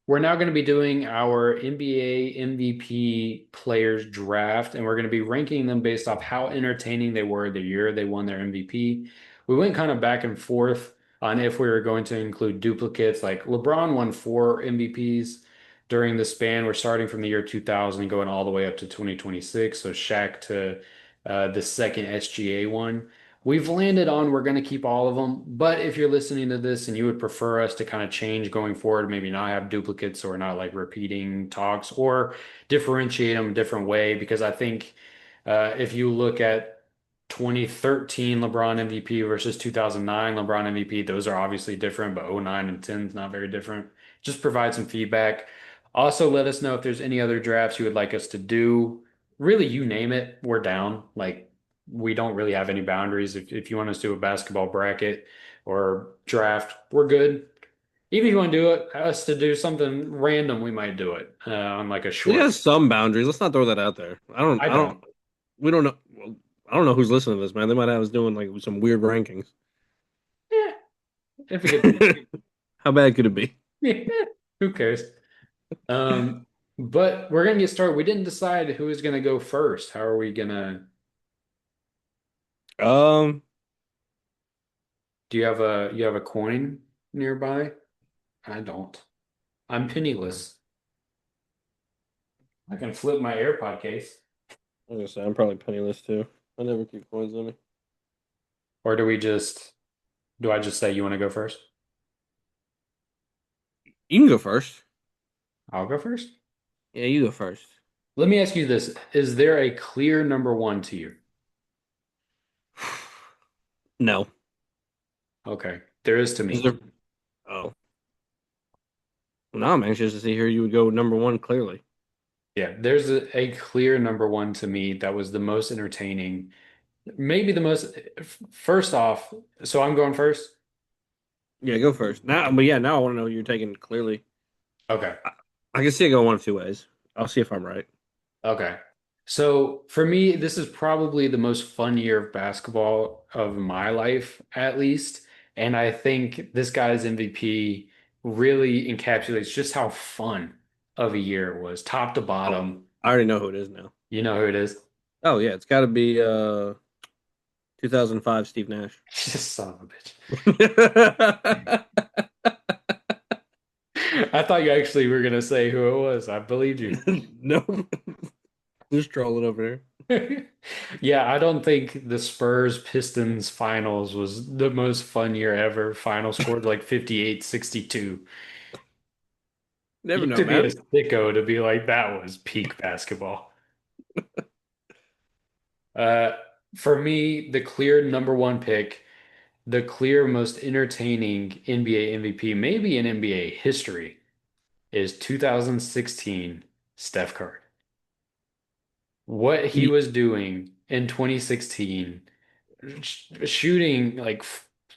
We're now going to be doing our NBA MVP players draft, and we're going to be ranking them based off how entertaining they were the year they won their MVP. We went kind of back and forth on if we were going to include duplicates. Like LeBron won four MVPs during the span. We're starting from the year 2000 and going all the way up to 2026. So Shaq to the second SGA one. We've landed on we're going to keep all of them, but if you're listening to this and you would prefer us to kind of change going forward, maybe not have duplicates or not like repeating talks or differentiate them a different way, because I think if you look at 2013 LeBron MVP versus 2009 LeBron MVP, those are obviously different, but '09 and 10 is not very different. Just provide some feedback. Also, let us know if there's any other drafts you would like us to do. Really, you name it, we're down. Like, we don't really have any boundaries. If you want us to do a basketball bracket or draft, we're good. Even if you want to do it, us to do something random, we might do it on like a We short. got some boundaries. Let's not throw that out there. I don't. We don't know. Well, I don't know who's listening to this, man. They might have us doing like some weird rankings. Yeah, if it gets, How bad could it be? yeah, who cares? Um, but we're gonna get started. We didn't decide who is gonna go first. How are we gonna? Um, Do you have a coin nearby? I don't. I'm penniless. I can flip my AirPod case. I'm gonna say I'm probably penniless too. I never keep coins on me. Or do I just say you want to go first? You can go first. I'll go first. Yeah, you go first. Let me ask you this. Is there a clear number one to you? No. Okay. There is to Is me. there? Oh, well, now I'm anxious to see who you would go number one. Clearly. Yeah, there's a clear number one to me that was the most entertaining. Maybe the most, first off, so I'm going first? Yeah, go first. Now, but yeah, now I want to know who you're taking. Clearly, Okay. I, I can see it going one of two ways. I'll see if I'm right. Okay. So for me, this is probably the most fun year of basketball of my life, at least. And I think this guy's MVP really encapsulates just how fun of a year it was, top to Oh, bottom. I already know who it is now. You know who it is? Oh yeah, it's got to be 2005 Steve Nash. Son of a bitch. I thought you actually were gonna say who it was. I believed you. No, just trolling over here. Yeah, I don't think the Spurs Pistons finals was the most fun year ever. Final scored like 58-62. You Never have know, to be a man. sicko to be like that was peak basketball. Uh, for me, the clear number one pick, the clear most entertaining NBA MVP, maybe in NBA history, is 2016 Steph Curry. What he Ye- was doing in 2016, shooting like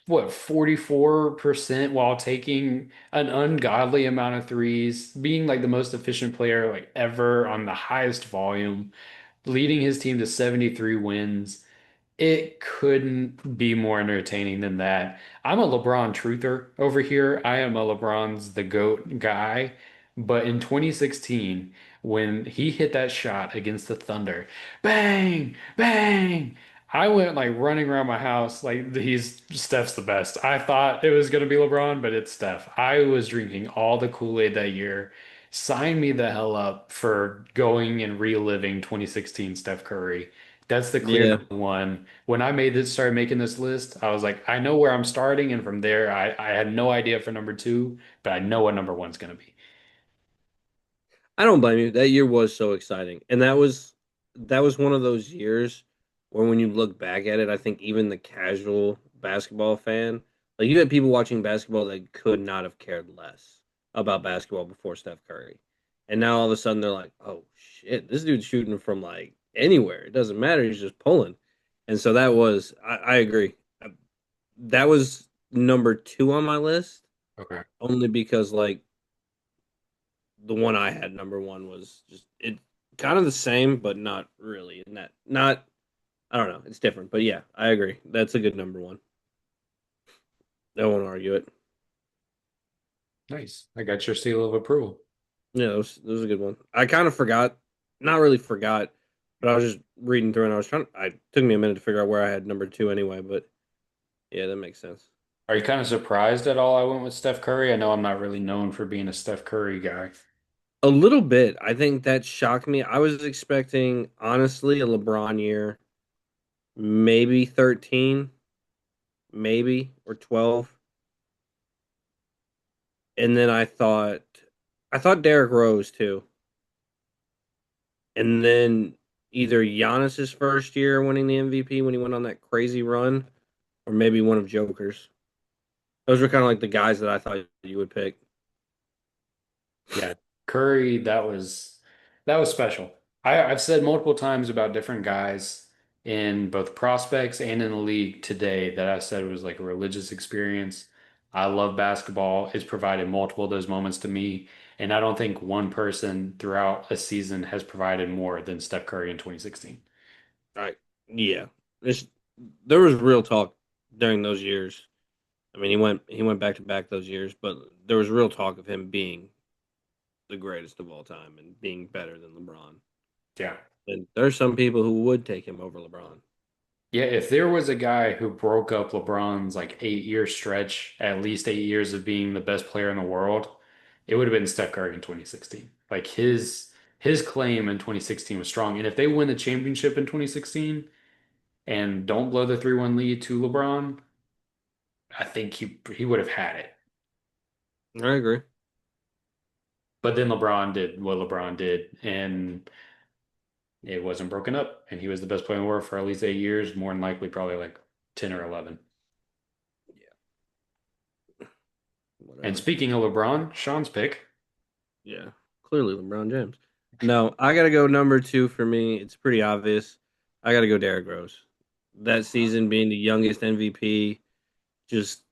what 44% while taking an ungodly amount of threes, being like the most efficient player like ever on the highest volume, leading his team to 73 wins. It couldn't be more entertaining than that. I'm a LeBron truther over here. I am a LeBron's the GOAT guy. But in 2016, when he hit that shot against the Thunder, bang, bang, I went like running around my house like Steph's the best. I thought it was going to be LeBron, but it's Steph. I was drinking all the Kool-Aid that year. Sign me the hell up for going and reliving 2016 Steph Curry. That's the clear Yeah, number one. When I started making this list, I was like, I know where I'm starting, and from there, I had no idea for number two, but I know what number one's gonna be. I don't blame you. That year was so exciting, and that was one of those years where, when you look back at it, I think even the casual basketball fan, like you had people watching basketball that could not have cared less about basketball before Steph Curry, and now all of a sudden they're like, "Oh shit, this dude's shooting from like anywhere. It doesn't matter. He's just pulling." And so that was, I agree. That was number two on my list, Okay. only because like the one I had number one was just it kind of the same, but not really. And that not I don't know, it's different. But yeah, I agree. That's a good number one. I won't argue it. Nice. I got your seal of approval. Yeah, that was a good one. I kind of forgot, not really forgot, but I was just reading through and I was trying. I took me a minute to figure out where I had number two anyway, but yeah, that makes sense. Are you kind of surprised at all I went with Steph Curry? I know I'm not really known for being a Steph Curry guy. A little bit. I think that shocked me. I was expecting, honestly, a LeBron year, maybe 13, maybe or 12, and then I thought Derrick Rose too, and then either Giannis's first year winning the MVP when he went on that crazy run, or maybe one of Joker's. Those were kind of like the guys that I thought you would pick. Yeah, Curry, that was special. I've said multiple times about different guys in both prospects and in the league today that I said it was like a religious experience. I love basketball. It's provided multiple of those moments to me, and I don't think one person throughout a season has provided more than Steph Curry in 2016. Right? Yeah, it's, there was real talk during those years. I mean, he went back to back those years, but there was real talk of him being the greatest of all time and being better than LeBron. Yeah. And there's some people who would take him over LeBron. Yeah, if there was a guy who broke up LeBron's like 8 year stretch, at least 8 years of being the best player in the world, it would have been Steph Curry in 2016. Like his claim in 2016 was strong. And if they win the championship in 2016 and don't blow the 3-1 lead to LeBron, I think he would have had it. I agree. But then LeBron did what LeBron did, and it wasn't broken up. And he was the best player in the world for at least 8 years, more than likely probably like 10 or 11. Yeah, And whatever. speaking of LeBron, Sean's pick. Yeah, clearly LeBron James. No, I got to go number two for me. It's pretty obvious. I got to go Derrick Rose. That season being the youngest MVP, just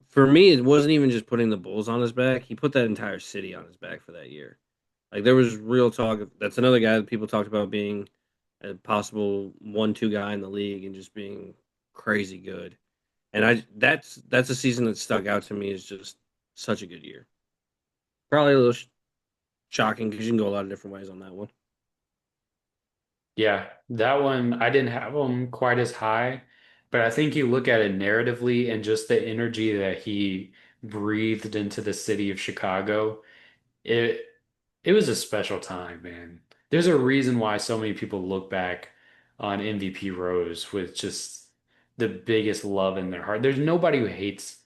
for me, it wasn't even just putting the Bulls on his back. He put that entire city on his back for that year. Like there was real talk. That's another guy that people talked about being a possible 1-2 guy in the league and just being crazy good. And that's a season that stuck out to me as just such a good year. Probably a little shocking because you can go a lot of different ways on that one. Yeah, that one I didn't have him quite as high, but I think you look at it narratively and just the energy that he breathed into the city of Chicago. It it was a special time, man. There's a reason why so many people look back on MVP Rose with just the biggest love in their heart. There's nobody who hates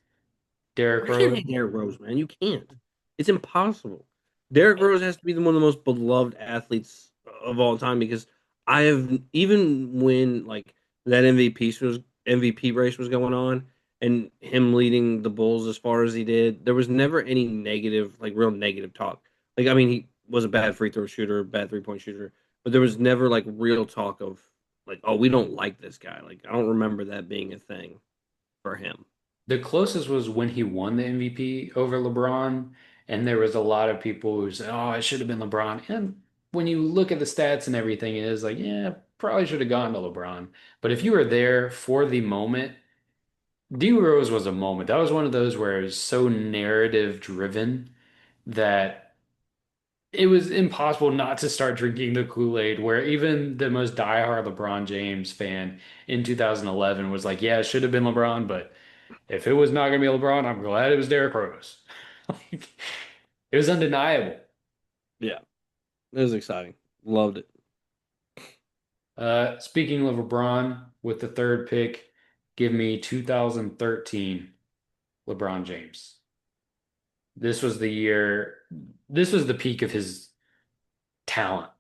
Derrick You can't Rose. hate Derrick Rose, man. You can't. It's impossible. Derrick Rose has to be one of the most beloved athletes of all time because I have even when like that MVP race was going on and him leading the Bulls as far as he did, there was never any negative, like real negative talk. Like I mean, he was a bad free throw shooter, bad 3-point shooter, but there was never like real talk of like, oh, we don't like this guy. Like I don't remember that being a thing for him. The closest was when he won the MVP over LeBron, and there was a lot of people who said, "Oh, it should have been LeBron." And when you look at the stats and everything, it is like, yeah, probably should have gone to LeBron. But if you were there for the moment, D Rose was a moment. That was one of those where it was so narrative driven that it was impossible not to start drinking the Kool-Aid, where even the most diehard LeBron James fan in 2011 was like, yeah, it should have been LeBron, but if it was not going to be LeBron, I'm glad it was Derrick Rose. Like, it was undeniable. Yeah, it was exciting. Loved it. Speaking of LeBron, with the third pick, give me 2013 LeBron James. This was the year, this was the peak of his talent,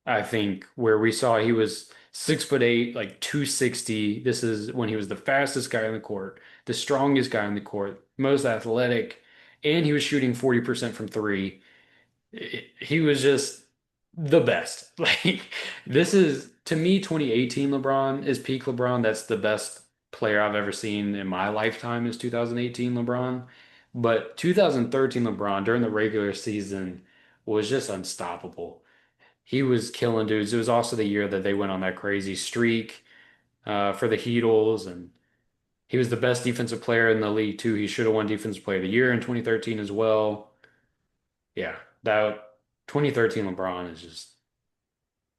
I think, where we saw he was 6'8", like 260. This is when he was the fastest guy on the court, the strongest guy on the court, most athletic, and he was shooting 40% from three. He was just the best. Like this is to me 2018 LeBron is peak LeBron. That's the best player I've ever seen in my lifetime is 2018 LeBron. But 2013 LeBron during the regular season was just unstoppable. He was killing dudes. It was also the year that they went on that crazy streak for the Heatles and He was the best defensive player in the league too. He should have won Defensive Player of the Year in 2013 as well. Yeah, that 2013 LeBron is just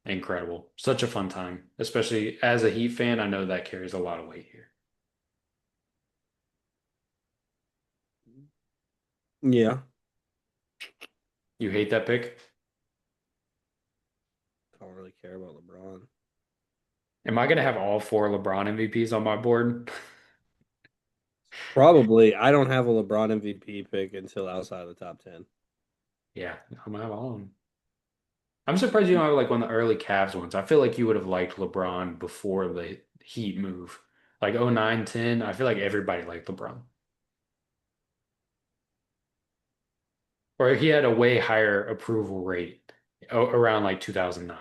incredible. Such a fun time, especially as a Heat fan. I know that carries a lot of weight here. Yeah, You hate that pick? I don't really care about LeBron. Am I going to have all four LeBron MVPs on my board? Probably. I don't have a LeBron MVP pick until outside of the top 10. Yeah, I'm gonna have all of them. I'm surprised you don't have like one of the early Cavs ones. I feel like you would have liked LeBron before the Heat move. Like 09, 10. I feel like everybody liked LeBron. Or he had a way higher approval rate around like 2009.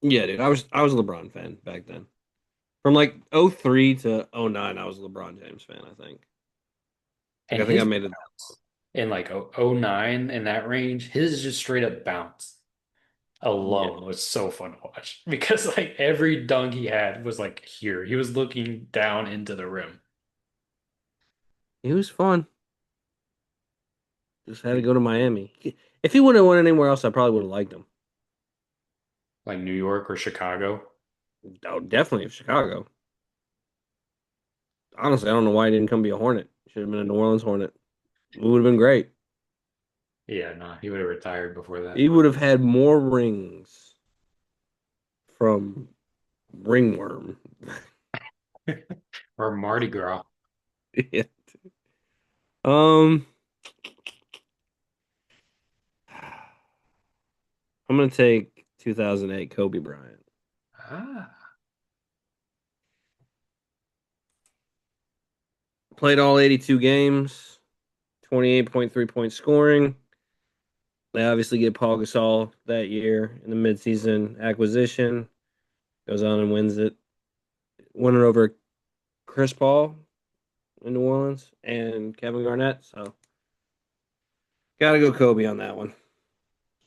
Yeah, dude. I was a LeBron fan back then. From like '03 to '09, I was a LeBron James fan, I think. Like And I think I his made it. bounce in like 09 in that range, his just straight up bounce Yeah. alone was so fun to watch because like every dunk he had was like here. He was looking down into the rim. It was fun. Just had to go to Miami. If he wouldn't have went anywhere else, I probably would have liked him. Like New York or Chicago. Oh, definitely Chicago. Honestly, I don't know why he didn't come be a Hornet. Should have been a New Orleans Hornet. It would have been great. Yeah, no, he would have retired before that. He would have had more rings from Ringworm. Or Mardi Gras. Yeah. Um, I'm gonna take 2008 Kobe Bryant. Ah. Played all 82 games, 28.3 point scoring. They obviously get Paul Gasol that year in the midseason acquisition. Goes on and wins it, winning over Chris Paul in New Orleans and Kevin Garnett. So gotta go Kobe on that one.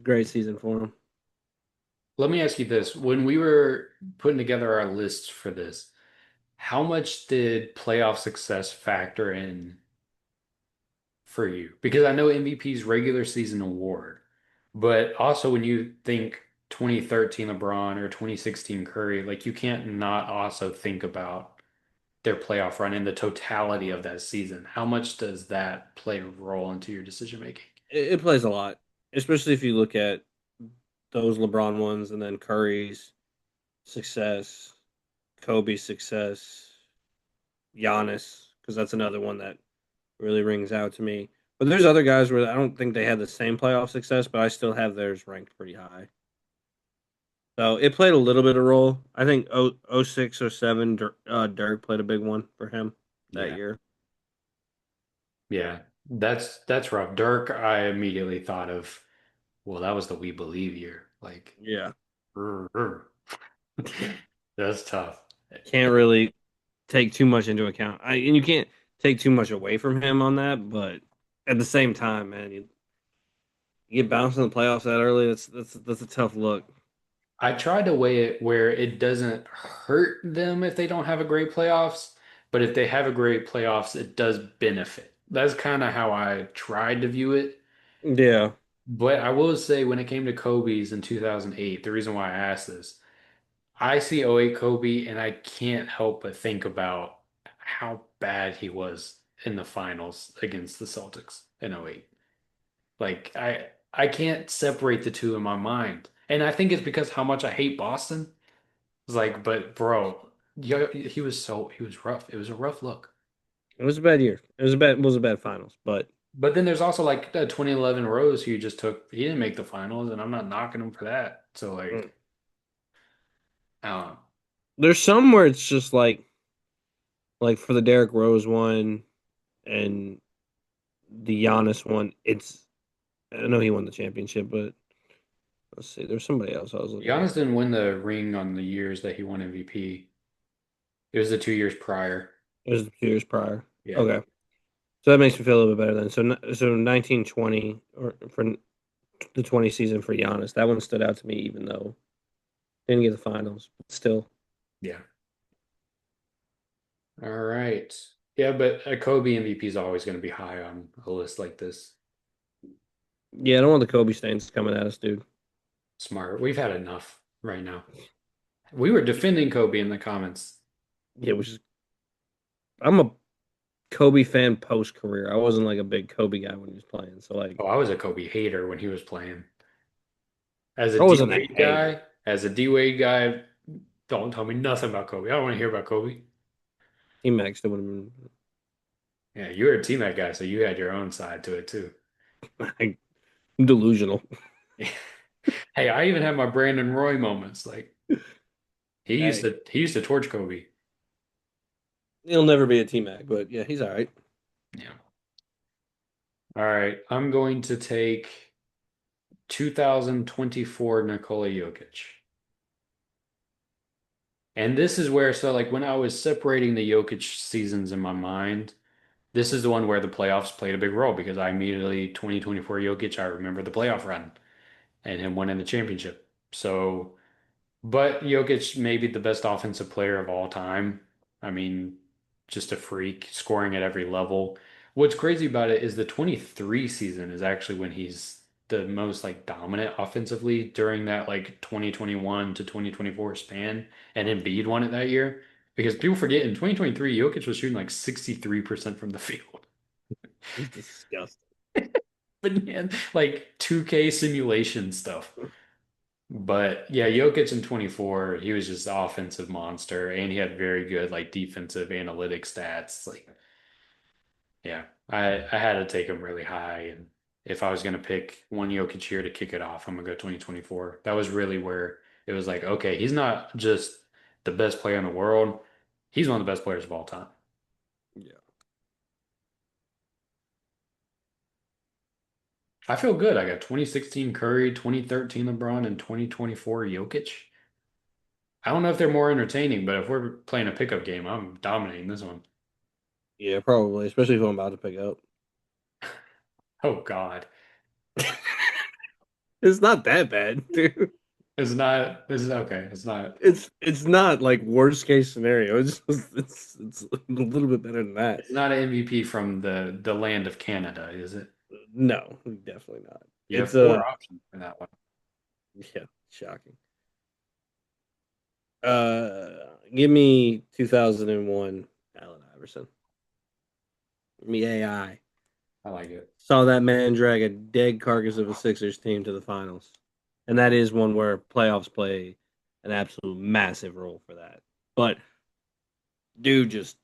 Great season for him. Let me ask you this. When we were putting together our lists for this, how much did playoff success factor in for you? Because I know MVP's regular season award, but also when you think 2013 LeBron or 2016 Curry, like you can't not also think about their playoff run and the totality of that season. How much does that play a role into your decision making? It plays a lot, especially if you look at those LeBron ones and then Curry's success, Kobe's success, Giannis, because that's another one that really rings out to me. But there's other guys where I don't think they had the same playoff success, but I still have theirs ranked pretty high. So it played a little bit of role. I think 06 or 07, Dirk played a big one for him that Yeah. year. Yeah. That's rough. Dirk, I immediately thought of, well, that was the We Believe year. Like, Yeah. brr. That's tough. Can't really take too much into account. And you can't take too much away from him on that, but at the same time, man, you get bounced in the playoffs that early. That's a tough look. I tried to weigh it where it doesn't hurt them if they don't have a great playoffs, but if they have a great playoffs, it does benefit. That's kind of how I tried to view it. Yeah, But I will say when it came to Kobe's in 2008, the reason why I asked this, I see '08 Kobe and I can't help but think about how bad he was in the finals against the Celtics in '08. Like I can't separate the two in my mind. And I think it's because how much I hate Boston. It's like, but bro, yeah, he was rough. It was a rough look. it was a bad year. It was a bad finals, but But then there's also like the 2011 Rose who just took he didn't make the finals and I'm not knocking him for that. So mm, like, I don't know. there's some where it's just like for the Derrick Rose one and the Giannis one. I know he won the championship, but let's see. There's somebody else I was looking Giannis at. didn't win the ring on the years that he won MVP. It was the 2 years prior. It was the 2 years prior. Yeah. Okay, so that makes me feel a little bit better then. So 1920 or for the 20 season for Giannis, that one stood out to me, even though didn't get the finals, but still. Yeah. All right. Yeah, but a Kobe MVP is always going to be high on a list like this. Yeah, I don't want the Kobe stains coming at us, dude. Smart. We've had enough right now. We were defending Kobe in the comments. Yeah, which is I'm a Kobe fan post career. I wasn't like a big Kobe guy when he was playing. So like Oh, I was a Kobe hater when he was playing. As a I D wasn't a Wade hater. guy, as a D Wade guy, don't tell me nothing about Kobe. I don't want to hear about Kobe. Team Max still would have Yeah, you were a T-Mac guy, so you had your own side to it too. been I'm delusional. Hey, I even had my Brandon Roy moments. Like Hey, he used to torch Kobe. he'll never be a Team Mac, but yeah, he's all right. Yeah. All right, I'm going to take 2024 Nikola Jokic. And this is where, so like when I was separating the Jokic seasons in my mind, this is the one where the playoffs played a big role because I immediately, 2024 Jokic, I remember the playoff run and him winning the championship. So, but Jokic may be the best offensive player of all time. I mean, just a freak, scoring at every level. What's crazy about it is the 23 season is actually when he's the most like dominant offensively during that like 2021 to 2024 span, and Embiid won it that year. Because people forget in 2023, Jokic was shooting like 63% from the field. He's disgusting. But yeah, like 2K simulation stuff. But yeah, Jokic in 24, he was just an offensive monster and he had very good like defensive analytic stats. Like, yeah, I had to take him really high. And if I was gonna pick one Jokic here to kick it off, I'm gonna go 2024. That was really where it was like, okay, he's not just the best player in the world, he's one of the best players of all time. Yeah. I feel good. I got 2016 Curry, 2013 LeBron, and 2024 Jokic. I don't know if they're more entertaining, but if we're playing a pickup game, I'm dominating this one. Yeah, probably, especially if I'm about to pick up. Oh God. It's not that bad, dude. It's not, this is okay. It's not, It's not like worst case scenario. It's a little bit better than that. it's not an MVP from the land of Canada, is it? No, definitely not. You have It's four options for that one. yeah, shocking. Give me 2001 Allen Iverson. Give me AI. I like it. Saw that man drag a dead carcass of a Sixers team to the finals. And that is one where playoffs play an absolute massive role for that. But dude just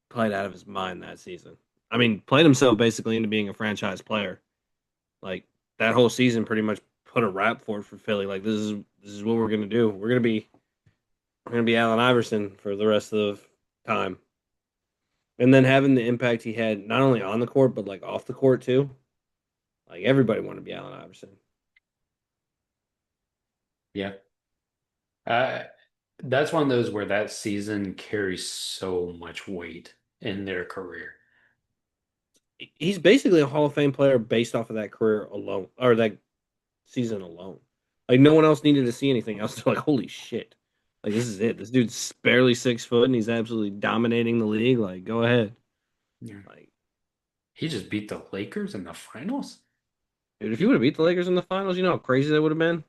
played out of his mind that season. I mean, played himself basically into being a franchise player. Like that whole season pretty much put a wrap for it for Philly. Like this is what we're gonna do. We're gonna be Allen Iverson for the rest of the time. And then having the impact he had not only on the court but like off the court too. Like everybody wanted to be Allen Iverson. Yeah. Uh, that's one of those where that season carries so much weight in their career. He's basically a Hall of Fame player based off of that career alone or that season alone. Like no one else needed to see anything else. They're like, holy shit. Like this is it. This dude's barely 6 foot and he's absolutely dominating the league. Like, go ahead. Yeah. Like, He just beat the Lakers in the finals. dude, if he would have beat the Lakers in the finals, you know how crazy that would have been?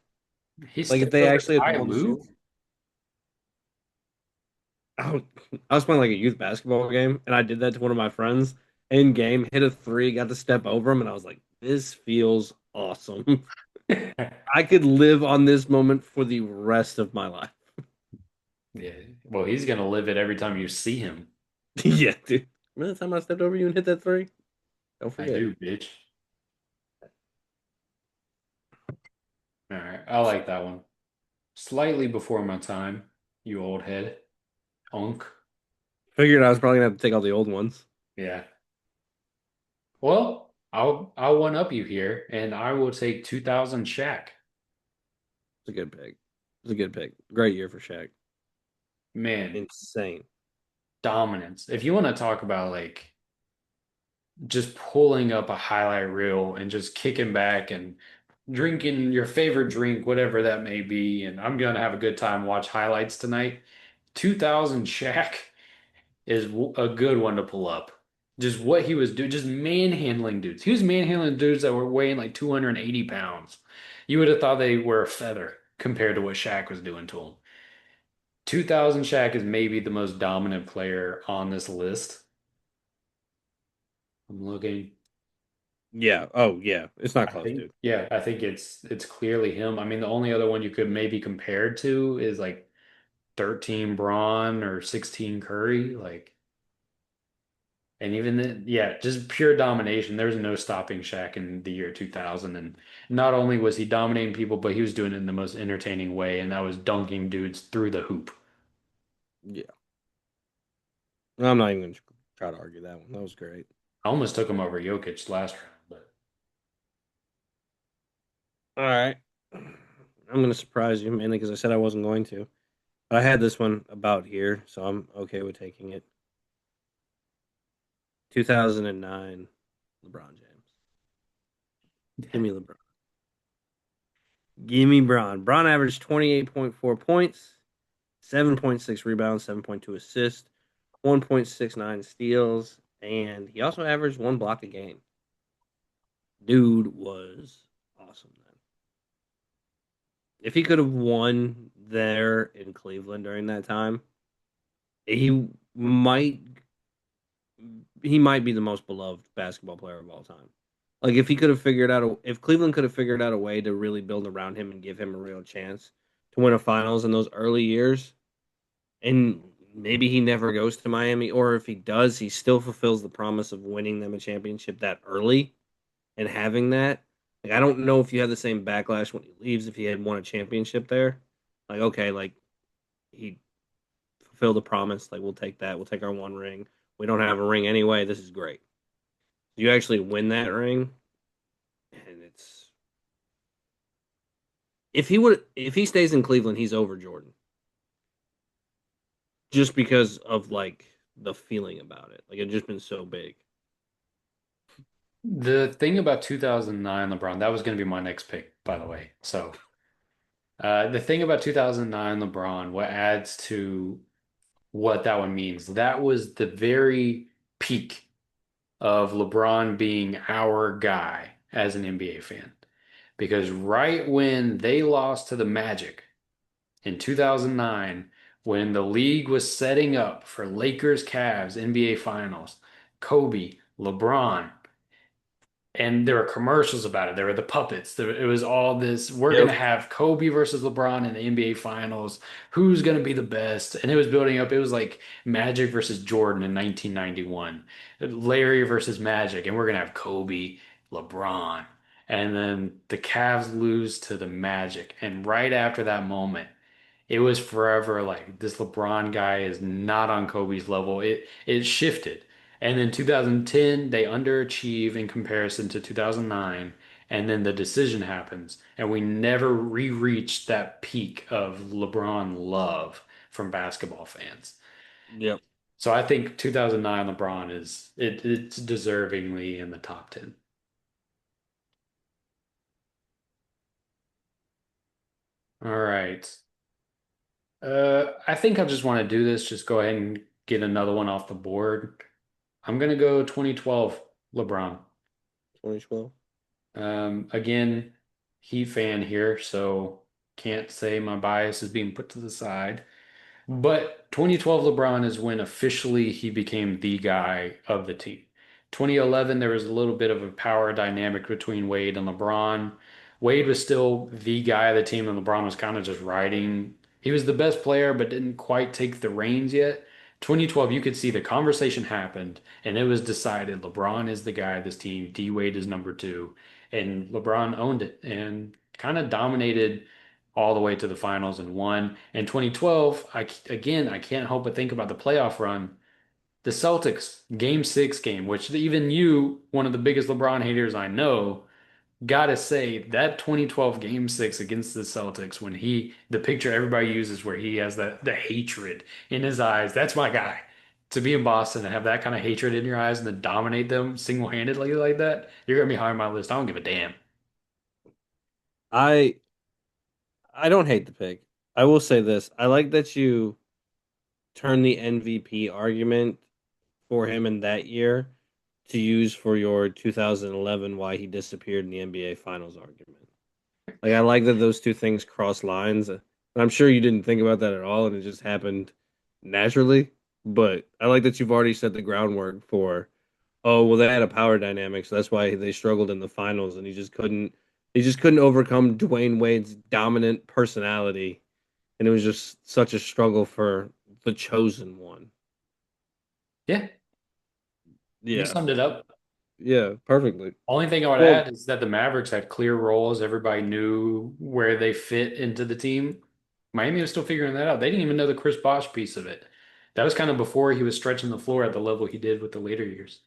He Like if stepped they over actually had Ty won the Lue. series. I was, I was playing like a youth basketball game and I did that to one of my friends in game, hit a three, got to step over him, and I was like, this feels awesome. I could live on this moment for the rest of my life. Yeah. Well, he's gonna live it every time you see him. Yeah, dude. Remember the time I stepped over you and hit that three? Don't I forget. do, bitch. All right. I like that one. Slightly before my time, you old head. Unk. Figured I was probably gonna have to take all the old ones. Yeah. Well, I'll one up you here, and I will take 2000 Shaq. It's a good pick. It's a good pick. Great year for Shaq. Man, Insane. dominance. If you want to talk about like just pulling up a highlight reel and just kicking back and drinking your favorite drink, whatever that may be, and I'm gonna have a good time, watch highlights tonight. 2000 Shaq is a good one to pull up. Just what he was doing, just manhandling dudes. He was manhandling dudes that were weighing like 280 pounds. You would have thought they were a feather compared to what Shaq was doing to them. 2000 Shaq is maybe the most dominant player on this list. I'm looking. Yeah. Oh, yeah. It's not I close, think, dude. yeah, I think it's clearly him. I mean, the only other one you could maybe compare to is like 13 Braun or 16 Curry. Like, and even then, yeah, just pure domination. There was no stopping Shaq in the year 2000. And not only was he dominating people, but he was doing it in the most entertaining way, and that was dunking dudes through the hoop. Yeah. I'm not even going to try to argue that one. That was great. I almost took him over Jokic last round, but All right. I'm going to surprise you, mainly because I said I wasn't going to. But I had this one about here, so I'm okay with taking it. 2009, LeBron James. Give me LeBron. Give me Braun. Braun averaged 28.4 points, 7.6 rebounds, 7.2 assists, 1.69 steals, and he also averaged one block a game. Dude was awesome then. If he could have won there in Cleveland during that time, he might he might be the most beloved basketball player of all time. Like if he could have figured out if Cleveland could have figured out a way to really build around him and give him a real chance to win a finals in those early years, and maybe he never goes to Miami, or if he does, he still fulfills the promise of winning them a championship that early and having that. Like I don't know if you have the same backlash when he leaves if he had won a championship there. Like okay, like he fulfilled the promise. Like we'll take that. We'll take our one ring. We don't have a ring anyway. This is great. You actually win that ring, and it's if he stays in Cleveland, he's over Jordan just because of like the feeling about it. Like it's just been so big. the thing about 2009 LeBron, that was going to be my next pick, by the way. So, the thing about 2009 LeBron, what adds to what that one means, that was the very peak of LeBron being our guy as an NBA fan. Because right when they lost to the Magic in 2009, when the league was setting up for Lakers Cavs NBA Finals, Kobe, LeBron, and there were commercials about it. There were the puppets. It was all this. We're going to Yep. have Kobe versus LeBron in the NBA Finals. Who's going to be the best? And it was building up. It was like Magic versus Jordan in 1991, Larry versus Magic, and we're going to have Kobe, LeBron. And then the Cavs lose to the Magic. And right after that moment, it was forever like this LeBron guy is not on Kobe's level. It shifted. And then 2010, they underachieve in comparison to 2009. And then the decision happens. And we never re-reached that peak of LeBron love from basketball fans. Yep. So I think 2009 LeBron it's deservingly in the top 10. All right. I think I just want to do this. Just go ahead and get another one off the board. I'm gonna go 2012 LeBron. 2012. Again, Heat fan here, so can't say my bias is being put to the side. But 2012 LeBron is when officially he became the guy of the team. 2011, there was a little bit of a power dynamic between Wade and LeBron. Wade was still the guy of the team, and LeBron was kind of just riding. He was the best player, but didn't quite take the reins yet. 2012, you could see the conversation happened, and it was decided LeBron is the guy of this team. D Wade is number two, and LeBron owned it and kind of dominated all the way to the finals and won. In 2012, I can't help but think about the playoff run. The Celtics game six game, which even you, one of the biggest LeBron haters I know, gotta say that 2012 game six against the Celtics when the picture everybody uses where he has the hatred in his eyes. That's my guy. To be in Boston and have that kind of hatred in your eyes and then dominate them single-handedly like that, you're gonna be high on my list. I don't give a damn. I don't hate the pick. I will say this. I like that you turn the MVP argument for him in that year to use for your 2011 why he disappeared in the NBA Finals argument. Like I like that those two things cross lines. I'm sure you didn't think about that at all, and it just happened naturally. But I like that you've already set the groundwork for. Oh well, they had a power dynamic, so that's why they struggled in the finals, and he just couldn't. He just couldn't overcome Dwayne Wade's dominant personality, and it was just such a struggle for the chosen one. Yeah, you Yeah, summed it up. yeah, perfectly. Only thing I would Well, add is that the Mavericks had clear roles. Everybody knew where they fit into the team. Miami was still figuring that out. They didn't even know the Chris Bosh piece of it. That was kind of before he was stretching the floor at the level he did with the later years.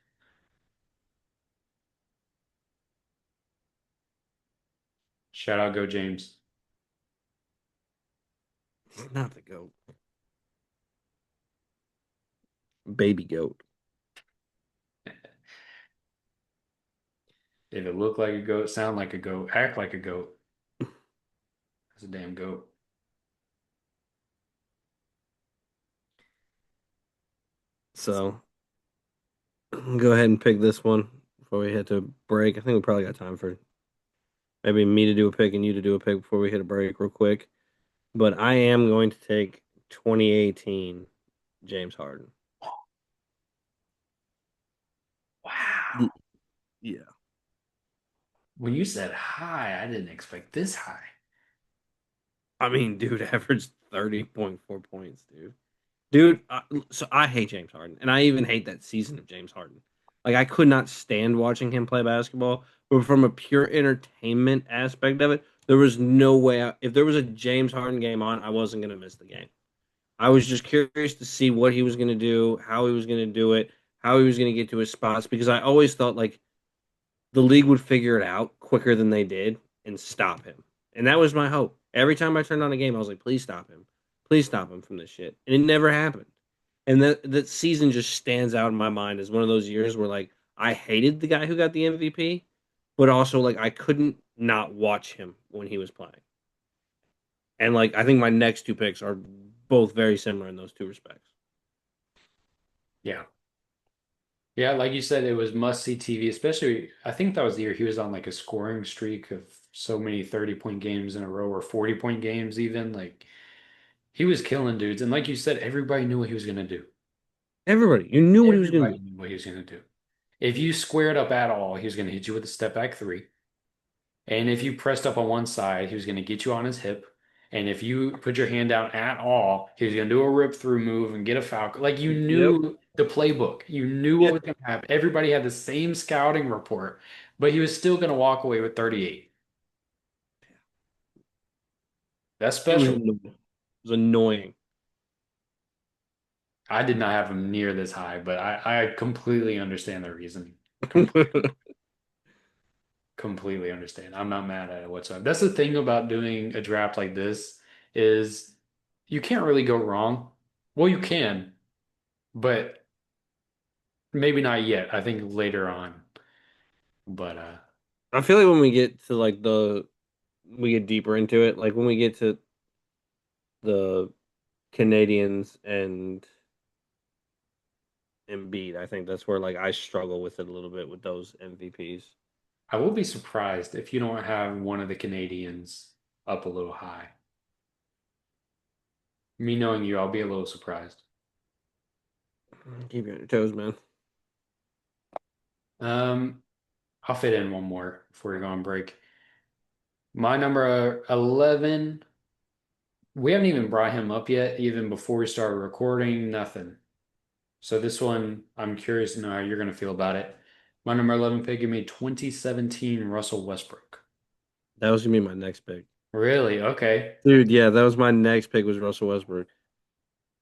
Shout out, Go James. not the goat, baby goat. If it looked like a goat, sound like a goat, act like a goat, that's a damn goat. So go ahead and pick this one before we hit to break. I think we probably got time for maybe me to do a pick and you to do a pick before we hit a break real quick. But I am going to take 2018 James Harden. Wow. Y- Yeah. When you said high, I didn't expect this high. I mean, dude averaged 30.4 points, dude. Dude, so I hate James Harden, and I even hate that season of James Harden. Like, I could not stand watching him play basketball, but from a pure entertainment aspect of it, there was no way. If there was a James Harden game on, I wasn't going to miss the game. I was just curious to see what he was going to do, how he was going to do it, how he was going to get to his spots, because I always thought like the league would figure it out quicker than they did and stop him. And that was my hope. Every time I turned on a game, I was like, please stop him. Please stop him from this shit. And it never happened. And that season just stands out in my mind as one of those years where like I hated the guy who got the MVP, but also like I couldn't not watch him when he was playing. And like I think my next two picks are both very similar in those two respects. Yeah. Yeah, like you said, it was must-see TV, especially I think that was the year he was on like a scoring streak of so many 30-point games in a row or 40-point games even. Like he was killing dudes. And like you said, everybody knew what he was gonna do. Everybody, you knew what he was going to Everybody do. knew what he was gonna do. If you squared up at all, he was gonna hit you with a step back three. And if you pressed up on one side, he was gonna get you on his hip. And if you put your hand down at all, he was gonna do a rip through move and get a foul. Like you Yep. knew the playbook. You knew what Yeah. was gonna happen. Everybody had the same scouting report, but he was still gonna walk away with 38. That's It was special. annoying. It was annoying. I did not have him near this high, but I completely understand the reasoning. Completely, completely understand. I'm not mad at it whatsoever. That's the thing about doing a draft like this is you can't really go wrong. Well, you can, but maybe not yet. I think later on. But I feel like when we get to like we get deeper into it, like when we get to the Canadians and Embiid, I think that's where like I struggle with it a little bit with those MVPs. I will be surprised if you don't have one of the Canadians up a little high. Me knowing you, I'll be a little surprised. Keep you on your toes, man. Um, I'll fit in one more before we go on break. My number 11, we haven't even brought him up yet, even before we started recording, nothing. So this one, I'm curious to know how you're going to feel about it. My number 11 pick, give me 2017 Russell Westbrook. That was gonna be my next pick, Really? Okay. dude. Yeah, that was my next pick was Russell Westbrook.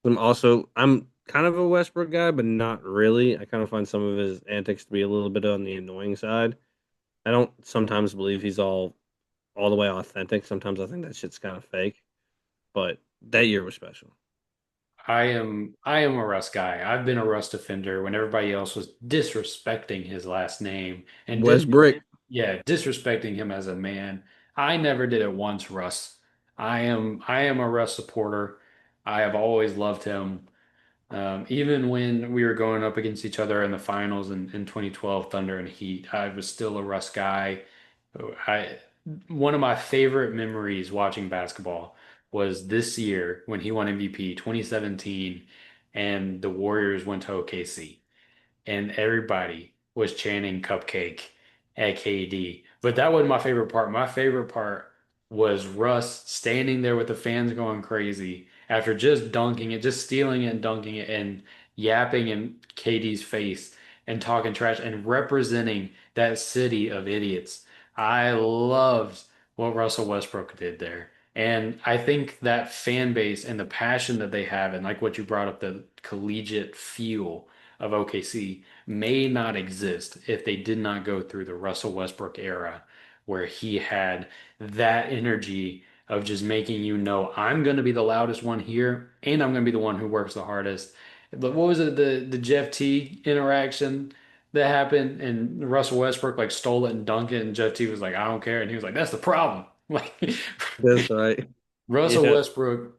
I'm kind of a Westbrook guy, but not really. I kind of find some of his antics to be a little bit on the annoying side. I don't sometimes believe he's all the way authentic. Sometimes I think that shit's kind of fake. But that year was special. I am a Russ guy. I've been a Russ defender when everybody else was disrespecting his last name and Westbrook. disrespecting him as a man. I never did it once, Russ. I am a Russ supporter. I have always loved him. Even when we were going up against each other in the finals in 2012, Thunder and Heat, I was still a Russ guy. I One of my favorite memories watching basketball was this year when he won MVP 2017 and the Warriors went to OKC and everybody was chanting cupcake at KD. But that wasn't my favorite part. My favorite part was Russ standing there with the fans going crazy after just dunking it, just stealing it and dunking it and yapping in KD's face and talking trash and representing that city of idiots. I loved what Russell Westbrook did there. And I think that fan base and the passion that they have, and like what you brought up, the collegiate feel of OKC may not exist if they did not go through the Russell Westbrook era where he had that energy of just making you know I'm going to be the loudest one here and I'm going to be the one who works the hardest. But what was it, the Jeff T interaction that happened and Russell Westbrook like stole it and dunked it and Jeff T was like I don't care and he was like that's the problem. Like That's right. Russell Yeah. Westbrook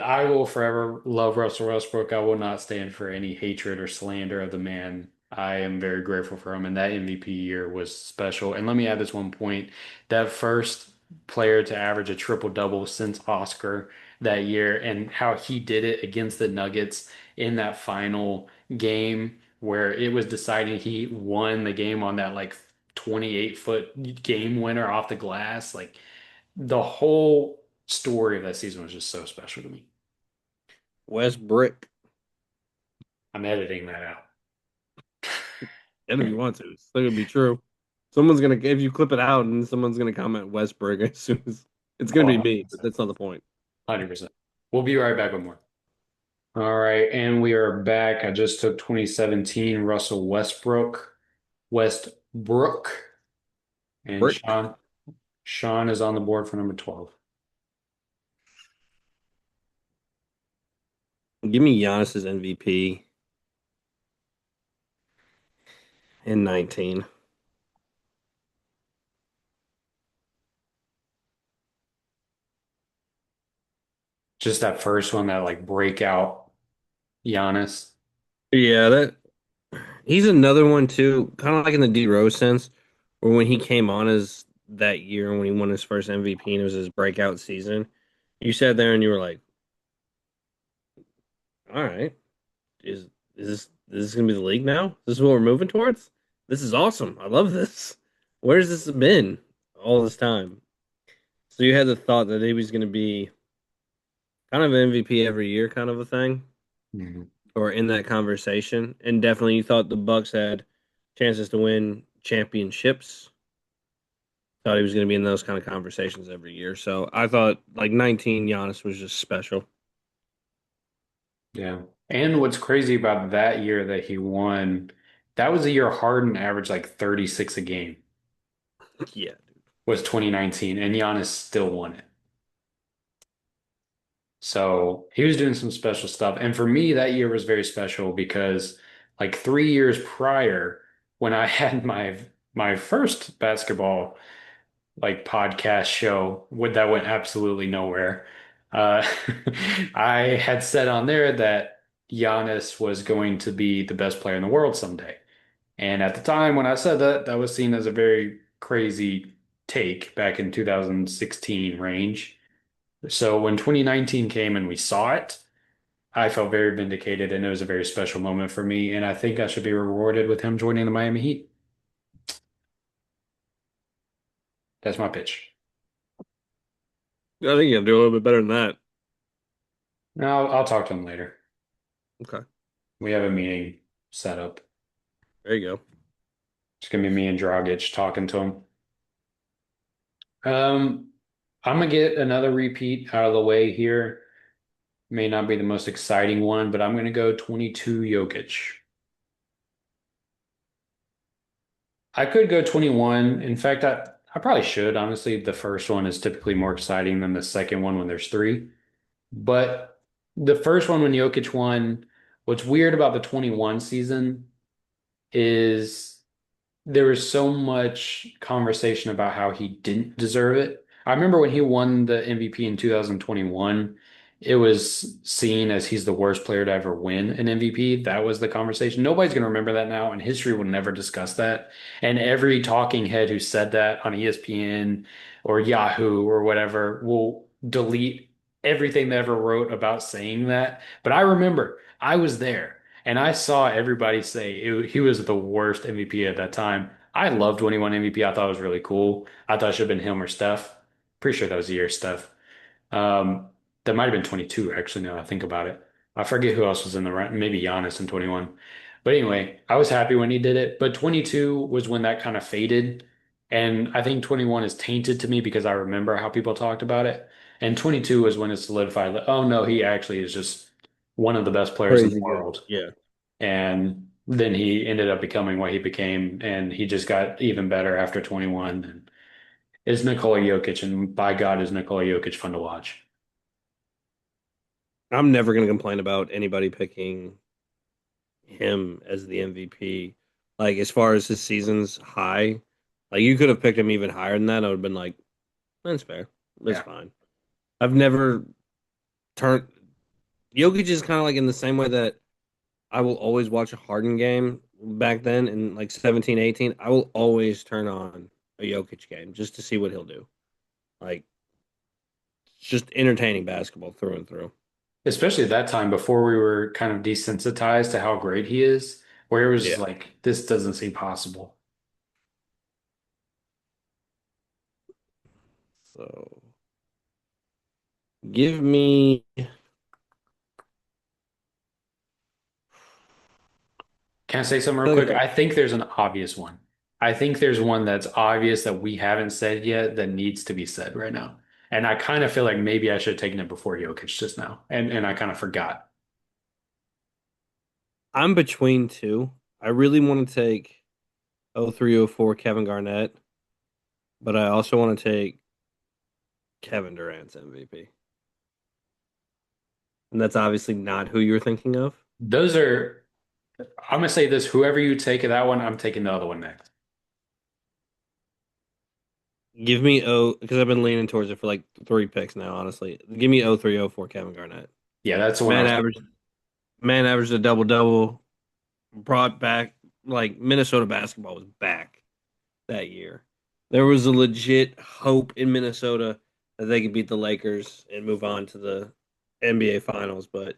I will forever love Russell Westbrook. I will not stand for any hatred or slander of the man. I am very grateful for him, and that MVP year was special. And let me add this one point. That first player to average a triple-double since Oscar that year, and how he did it against the Nuggets in that final game where it was deciding he won the game on that like 28-foot game winner off the glass. Like the whole story of that season was just so special to me. Westbrook. I'm editing that out. And if you want to, it's still gonna be true. Someone's gonna if you clip it out and someone's gonna comment Westbrook as soon as it's gonna Oh, be me, but 100%. that's not the point. 100%. We'll be right back with more. All right, and we are back. I just took 2017 Russell Westbrook, and Brick. Sean is on the board for number 12. Give me Giannis's MVP in 19. Just that first one, that like breakout Giannis. Yeah, that he's another one too, kind of like in the D Rose sense, where when he came on as that year when he won his first MVP and it was his breakout season, you sat there and you were like, all right, is is this gonna be the league now? This is what we're moving towards? This is awesome. I love this. Where's this been all this time? So you had the thought that he was gonna be kind of MVP every year, kind of a thing, Mhm. or in that conversation. And definitely you thought the Bucks had chances to win championships. Thought he was going to be in those kind of conversations every year. So I thought like 19 Giannis was just special. Yeah. And what's crazy about that year that he won, that was the year Harden averaged like 36 a game, Yeah. was 2019, and Giannis still won it. So he was doing some special stuff. And for me, that year was very special because like 3 years prior, when I had my first basketball like podcast show that went absolutely nowhere, uh, I had said on there that Giannis was going to be the best player in the world someday. And at the time when I said that, that was seen as a very crazy take back in 2016 range. So when 2019 came and we saw it, I felt very vindicated and it was a very special moment for me. And I think I should be rewarded with him joining the Miami Heat. That's my pitch. I think you have to do a little bit better than that. Now I'll talk to him later. Okay. We have a meeting set up. There you go. It's gonna be me and Dragic talking to him. Um, I'm gonna get another repeat out of the way here. May not be the most exciting one, but I'm gonna go 22 Jokic. I could go 21. In fact, I probably should. Honestly, the first one is typically more exciting than the second one when there's three. But the first one when Jokic won, what's weird about the 21 season is there was so much conversation about how he didn't deserve it. I remember when he won the MVP in 2021, it was seen as he's the worst player to ever win an MVP. That was the conversation. Nobody's going to remember that now, and history will never discuss that. And every talking head who said that on ESPN or Yahoo or whatever will delete everything they ever wrote about saying that. But I remember I was there and I saw everybody say he was the worst MVP at that time. I loved when he won MVP. I thought it was really cool. I thought it should have been him or Steph. Pretty sure that was the year Steph. Um, that might have been 22, actually, now I think about it. I forget who else was in the run, maybe Giannis in 21. But anyway, I was happy when he did it. But 22 was when that kind of faded. And I think 21 is tainted to me because I remember how people talked about it. And 22 is when it solidified that, oh no, he actually is just one of the best players in the Crazy good. world. Yeah. And then he ended up becoming what he became. And he just got even better after 21. And is Nikola Jokic. And by God, is Nikola Jokic fun to watch. I'm never going to complain about anybody picking him as the MVP. Like as far as his season's high, like you could have picked him even higher than that. I would have been like, that's fair. That's Yeah. fine. I've never turned Jokic is kind of like in the same way that I will always watch a Harden game back then in like 17, 18. I will always turn on a Jokic game just to see what he'll do. Like it's just entertaining basketball through and through. Especially at that time before we were kind of desensitized to how great he is, where it was Yeah. like, this doesn't seem possible. So give me Can I say something real I feel quick? like I think there's an obvious one. I think there's one that's obvious that we haven't said yet that needs to be said right now. And I kind of feel like maybe I should have taken it before Jokic just now. And I kind of forgot. I'm between two. I really want to take 0304 Kevin Garnett, but I also want to take Kevin Durant's MVP. And that's obviously not who you were thinking of. Those are, I'm gonna say this, whoever you take of that one, I'm taking the other one next. Give me because I've been leaning towards it for like three picks now, honestly. Give me 0304 Kevin Garnett. Yeah, that's the one I Man was averaged man averaged a double double, brought back like Minnesota basketball was back that year. There was a legit hope in Minnesota that they could beat the Lakers and move on to the NBA Finals, but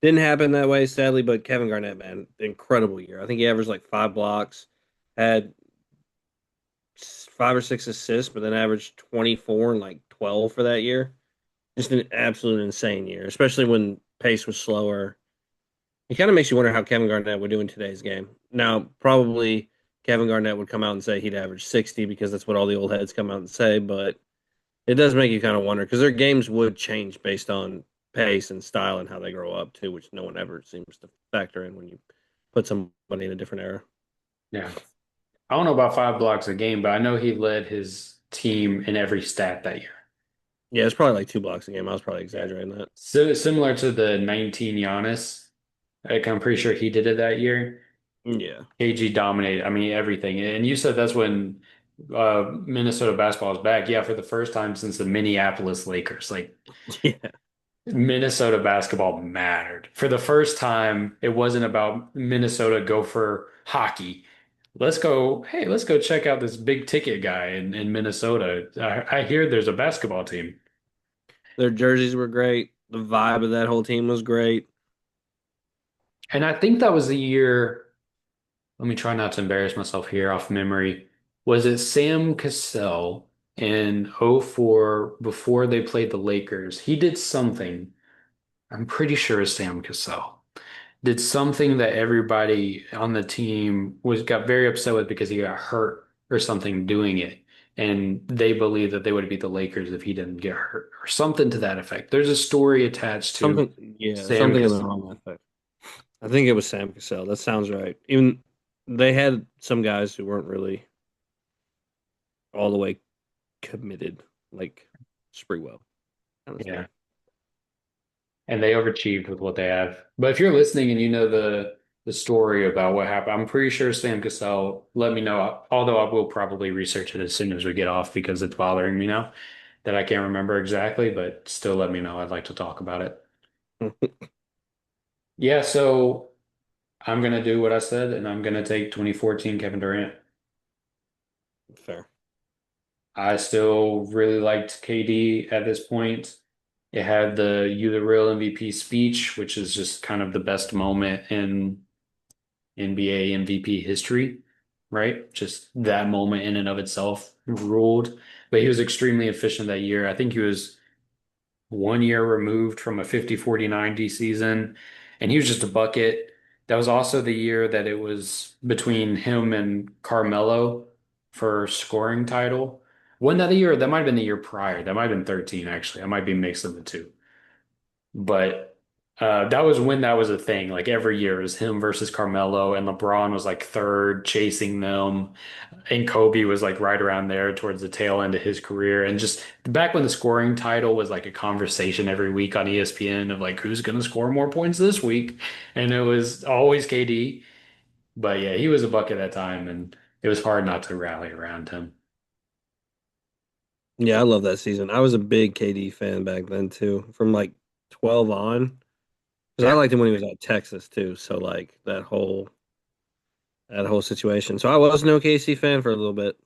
didn't happen that way, sadly. But Kevin Garnett, man, incredible year. I think he averaged like 5 blocks, had 5 or 6 assists, but then averaged 24 and like 12 for that year. Just an absolute insane year, especially when pace was slower. It kind of makes you wonder how Kevin Garnett would do in today's game. Now, probably Kevin Garnett would come out and say he'd average 60 because that's what all the old heads come out and say, but it does make you kind of wonder because their games would change based on pace and style and how they grow up too, which no one ever seems to factor in when you put somebody in a different era. yeah. I don't know about 5 blocks a game, but I know he led his team in every stat that year. Yeah, it's probably like 2 blocks a game. I was probably Yeah. exaggerating that. So similar to the 19 Giannis, like I'm pretty sure he did it that year. Yeah. KG dominated. I mean, everything. And you said that's when Minnesota basketball is back. Yeah, for the first time since the Minneapolis Lakers. Like Yeah. Minnesota basketball mattered. For the first time, it wasn't about Minnesota Gopher hockey. Let's go check out this big ticket guy in Minnesota. I hear there's a basketball team. Their jerseys were great. The vibe of that whole team was great. And I think that was the year, let me try not to embarrass myself here off memory. Was it Sam Cassell in '04 before they played the Lakers? He did something. I'm pretty sure it's Sam Cassell. Did something that everybody on the team was got very upset with because he got hurt or something doing it. And they believed that they would beat the Lakers if he didn't get hurt or something to that effect. There's a story attached to Something, yeah, Sam something in the wrong Cassell. effect. I think it was Sam Cassell. That sounds right. Even they had some guys who weren't really all the way committed, like Sprewell kind of stuff. Yeah. And they overachieved with what they have. But if you're listening and you know the story about what happened, I'm pretty sure Sam Cassell let me know. Although I will probably research it as soon as we get off because it's bothering me now that I can't remember exactly, but still let me know. I'd like to talk about it. Yeah, so I'm gonna do what I said, and I'm gonna take 2014 Kevin Durant. Fair. I still really liked KD at this point. It had the "You the Real MVP" speech, which is just kind of the best moment in NBA MVP history, right? Just that moment in and of itself ruled. But he was extremely efficient that year. I think he was 1 year removed from a 50-40-90 season, and he was just a bucket. That was also the year that it was between him and Carmelo for scoring title. Wasn't that the year? That might have been the year prior. That might have been 13, actually. I might be mixing the two. But that was when that was a thing. Like every year it was him versus Carmelo, and LeBron was like third, chasing them. And Kobe was like right around there towards the tail end of his career. And just back when the scoring title was like a conversation every week on ESPN of like who's going to score more points this week. And it was always KD. But yeah, he was a buck at that time, and it was hard not to rally around him. Yeah, I love that season. I was a big KD fan back then too, from like 12 on. Because I Yeah. liked him when he was at Texas too. So like that whole situation. So I was an OKC fan for a little bit.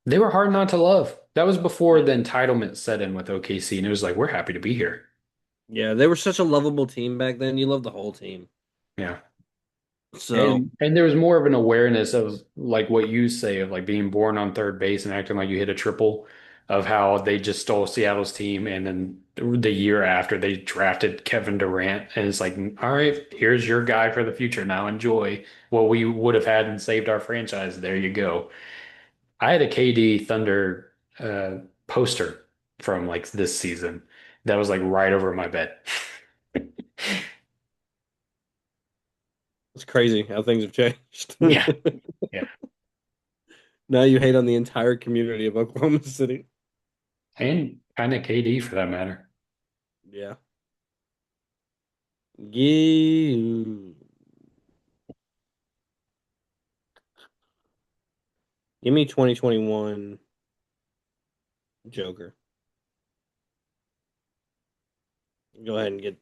They were hard not to love. That was before Yeah. the entitlement set in with OKC, and it was like, we're happy to be here. Yeah, they were such a lovable team back then. You loved the whole team. Yeah. So And there was more of an awareness of like what you say of like being born on third base and acting like you hit a triple, of how they just stole Seattle's team, and then the year after they drafted Kevin Durant, and it's like, all right, here's your guy for the future. Now enjoy what we would have had and saved our franchise. There you go. I had a KD Thunder poster from like this season that was like right over my bed. it's crazy how things have changed. Yeah. Yeah. Now you hate on the entire community of Oklahoma City. And kind of KD for that matter. Yeah. Give, give me 2021 Joker. Go ahead and get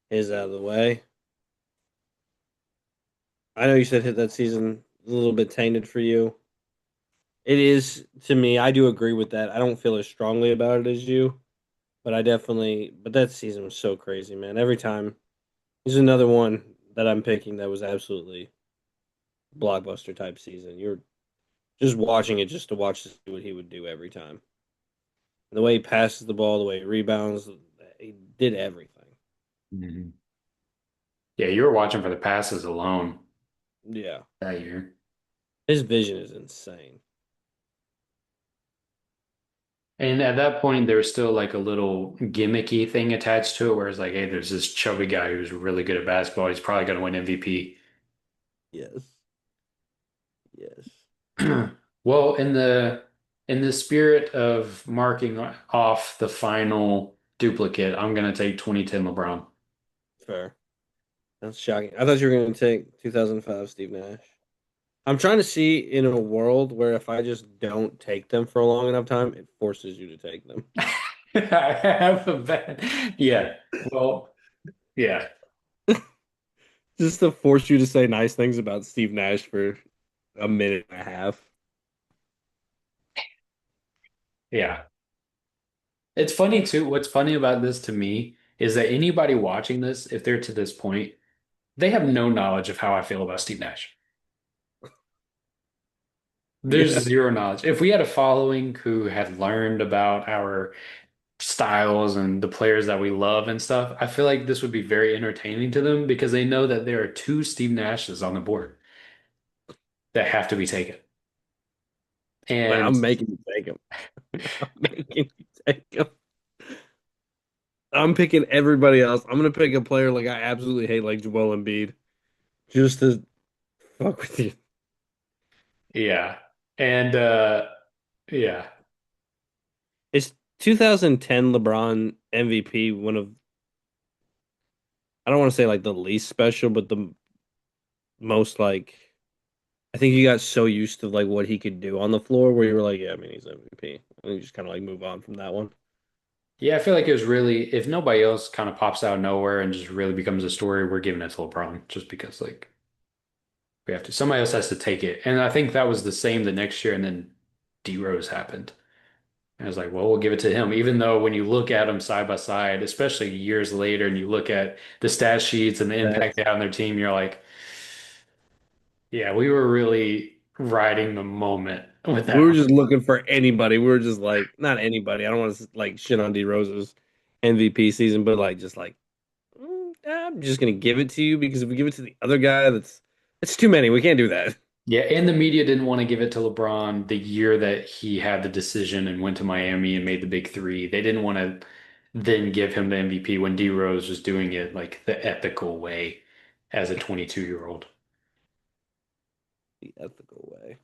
his out of the way. I know you said hit that season a little bit tainted for you. It is to me. I do agree with that. I don't feel as strongly about it as you, but I definitely. But that season was so crazy, man. Every time he's another one that I'm picking that was absolutely blockbuster type season. You're just watching it just to watch to see what he would do every time. The way he passes the ball, the way he rebounds, he did everything. Mhm. Yeah, you were watching for the passes alone Yeah, that year. his vision is insane. And at that point, there was still like a little gimmicky thing attached to it, where it's like, hey, there's this chubby guy who's really good at basketball. He's probably going to win MVP. Yes, yes, Well, in the spirit of marking off the final duplicate, I'm going to take 2010 LeBron. fair. That's shocking. I thought you were going to take 2005 Steve Nash. I'm trying to see in a world where if I just don't take them for a long enough time, it forces you to take them. I have a bad. Yeah. Well, yeah. Just to force you to say nice things about Steve Nash for a minute and a half. Yeah. It's funny too. What's funny about this to me is that anybody watching this, if they're to this point, they have no knowledge of how I feel about Steve Nash. There's Yeah. zero knowledge. If we had a following who had learned about our styles and the players that we love and stuff, I feel like this would be very entertaining to them because they know that there are two Steve Nashes on the board that have to be taken. Like, And I'm making you take him. I'm making you take him. I'm picking everybody else. I'm gonna pick a player like I absolutely hate, like Joel Embiid, just to fuck with you. yeah. And yeah. Is 2010 LeBron MVP one of I don't want to say like the least special, but the most like I think you got so used to like what he could do on the floor where you were like, yeah, I mean he's MVP, and you just kind of like move on from that one. Yeah, I feel like it was really, if nobody else kind of pops out of nowhere and just really becomes a story, we're giving it to LeBron just because like we have to. Somebody else has to take it. And I think that was the same the next year, and then D Rose happened. And I was like, well, we'll give it to him. Even though when you look at them side by side, especially years later, and you look at the stat sheets and the impact That's they had on their team, you're like, yeah, we were really riding the moment with we that were one. just looking for anybody. We were just like not anybody. I don't want to like shit on D Rose's MVP season, but like just like I'm just gonna give it to you because if we give it to the other guy, that's too many. We can't do that. Yeah, and the media didn't want to give it to LeBron the year that he had the decision and went to Miami and made the big three. They didn't want to then give him the MVP when D Rose was doing it like the ethical way as a 22-year-old. The ethical way.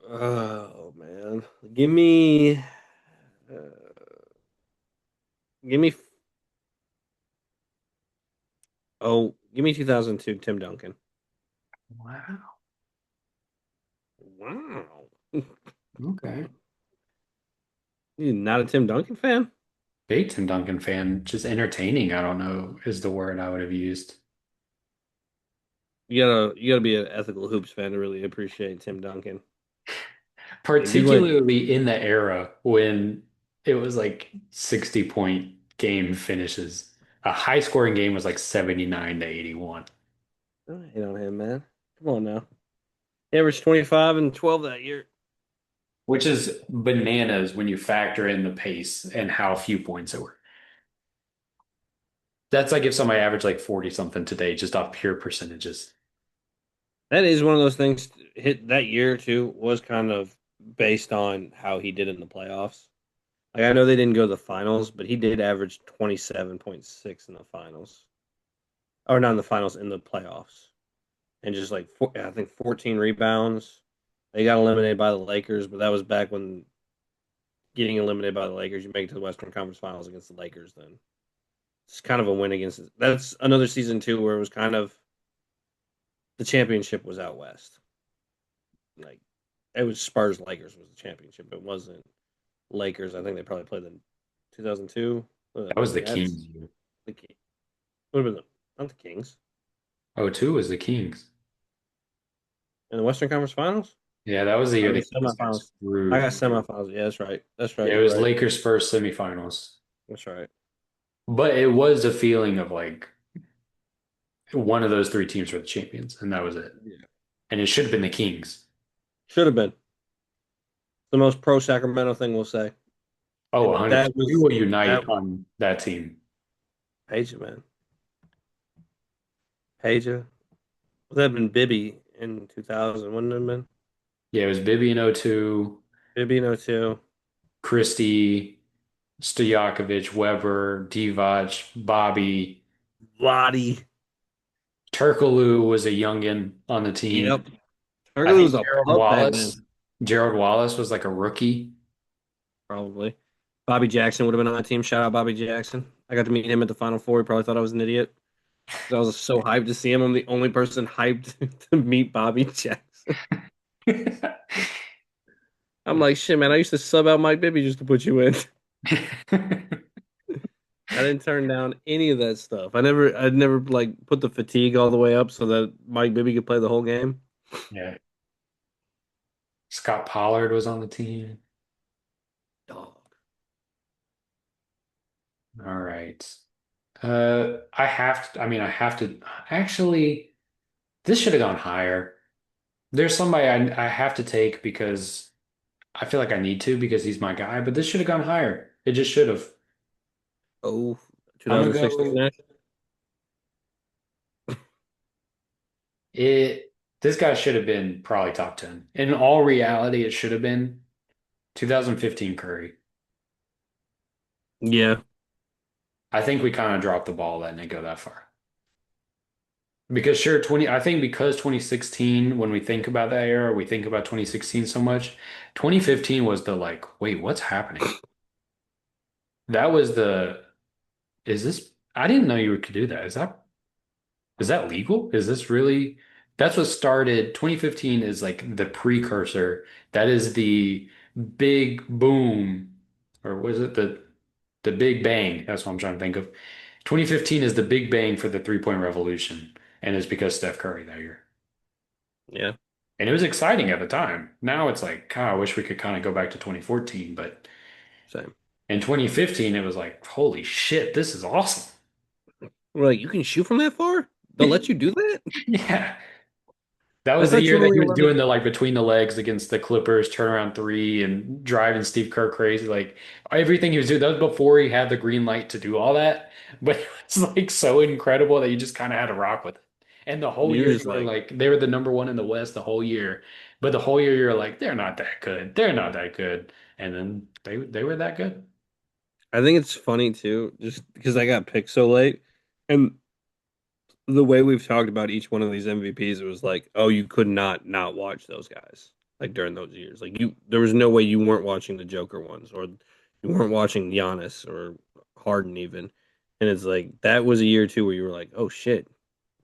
Oh man, uh, give me, give me 2002 Tim Duncan. Wow. Wow, Okay. you not a Tim Duncan fan? Big Tim Duncan fan. Just entertaining, I don't know, is the word I would have used. You gotta be an ethical hoops fan to really appreciate Tim Duncan. If you went, Particularly in the era when it was like 60-point game finishes. A high scoring game was like 79 to 81, don't hate on him, man. Come on now. He averaged 25 and 12 that year. which is bananas when you factor in the pace and how few points it were. That's like if somebody averaged like 40 something today just off pure percentages. That is one of those things. Hit that year too was kind of based on how he did in the playoffs. Like I know they didn't go to the finals, but he did average 27.6 in the finals, or not in the finals, in the playoffs, and just like I think 14 rebounds. They got eliminated by the Lakers, but that was back when getting eliminated by the Lakers, you make it to the Western Conference Finals against the Lakers. Then it's kind of a win against. That's another season too where it was kind of the championship was out west. Like it was Spurs Lakers was the championship. It wasn't Lakers. I think they probably played in 2002. That was the Nets. Kings year. The King. Would have been not the Kings Oh, two was the Kings. in the Western Conference Finals. Yeah, that was the year Or the the Kings got semifinals. I got screwed. semifinals. Yeah, that's right. That's right. Yeah, it You're was right. Lakers first semifinals. That's right. But it was a feeling of like one of those three teams were the champions, and that was it. Yeah. And it should have been the Kings. Should have been the most pro Sacramento thing we'll say, Oh, and 100%. that We was will unite that on that team. Page man. Page. Would that have been Bibby in 2000? Wouldn't it have been Yeah, it was Bibby in '02, Bibby in '02? Christie, Stojakovic, Weber, Divac, Bobby. Lottie. Turkoglu was a youngin on the team. Yep. I Turkoglu was think a pup back then. Gerald Wallace was like a rookie. Probably. Bobby Jackson would have been on that team. Shout out Bobby Jackson. I got to meet him at the Final Four. He probably thought I was an idiot. 'Cause I was so hyped to see him. I'm the only person hyped to meet Bobby Jackson. I'm like, shit, man. I used to sub out Mike Bibby just to put you in. I didn't turn down any of that stuff. I'd never like put the fatigue all the way up so that Mike Bibby could play the whole game. Yeah. Scott Pollard was on the team. Dog. All right. I have to actually, this should have gone higher. There's somebody I have to take because I feel like I need to because he's my guy, but this should have gone higher. It just should have. Oh, I'm gonna 2016 go Nash. it this guy should have been probably top 10. In all reality, it should have been 2015 Curry. Yeah. I think we kind of dropped the ball letting it go that far. Because sure, 20, I think because 2016, when we think about that era, we think about 2016 so much. 2015 was the like, wait, what's happening? That was the, is this, I didn't know you could do that. Is that legal? Is this really, that's what started, 2015 is like the precursor. That is the big boom, or was it the Big Bang? That's what I'm trying to think of. 2015 is the Big Bang for the three-point revolution, and it's because Steph Curry that year. Yeah, And it was exciting at the time. Now it's like, God, I wish we could kind of go back to 2014, but same. in 2015 it was like, holy shit, this is awesome. We're like, you can shoot from that far? They'll let you do that? Yeah. That I was the thought you year were that only he was allowed to. doing the like between the legs against the Clippers turnaround three and driving Steve Kerr crazy. Like everything he was doing, that was before he had the green light to do all that. But it was like so incredible that you just kind of had to rock with it. And the whole You're year just you were like, like, they were the number one in the West the whole year. But the whole year you're like, they're not that good. They're not that good. And then they were that good. I think it's funny too, just because I got picked so late. And the way we've talked about each one of these MVPs, it was like, oh, you could not watch those guys like during those years. Like there was no way you weren't watching the Joker ones, or you weren't watching Giannis or Harden even. And it's like that was a year too where you were like, oh shit,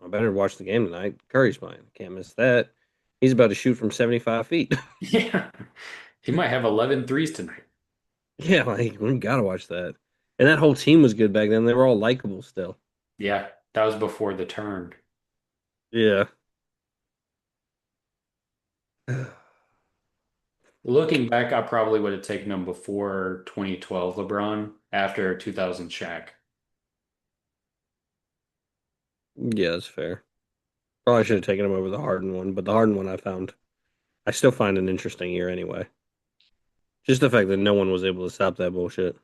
I better watch the game tonight. Curry's playing, can't miss that. He's about to shoot from 75 feet. Yeah. He might have 11 threes tonight. Yeah, like we gotta watch that. And that whole team was good back then. They were all likable still. Yeah. That was before the turn. Yeah. Looking back, I probably would have taken him before 2012 LeBron, after 2000 Shaq. Yeah, that's fair. Probably should have taken him over the Harden one, but the Harden one I still find an interesting year anyway. Just the fact that no one was able to stop that bullshit.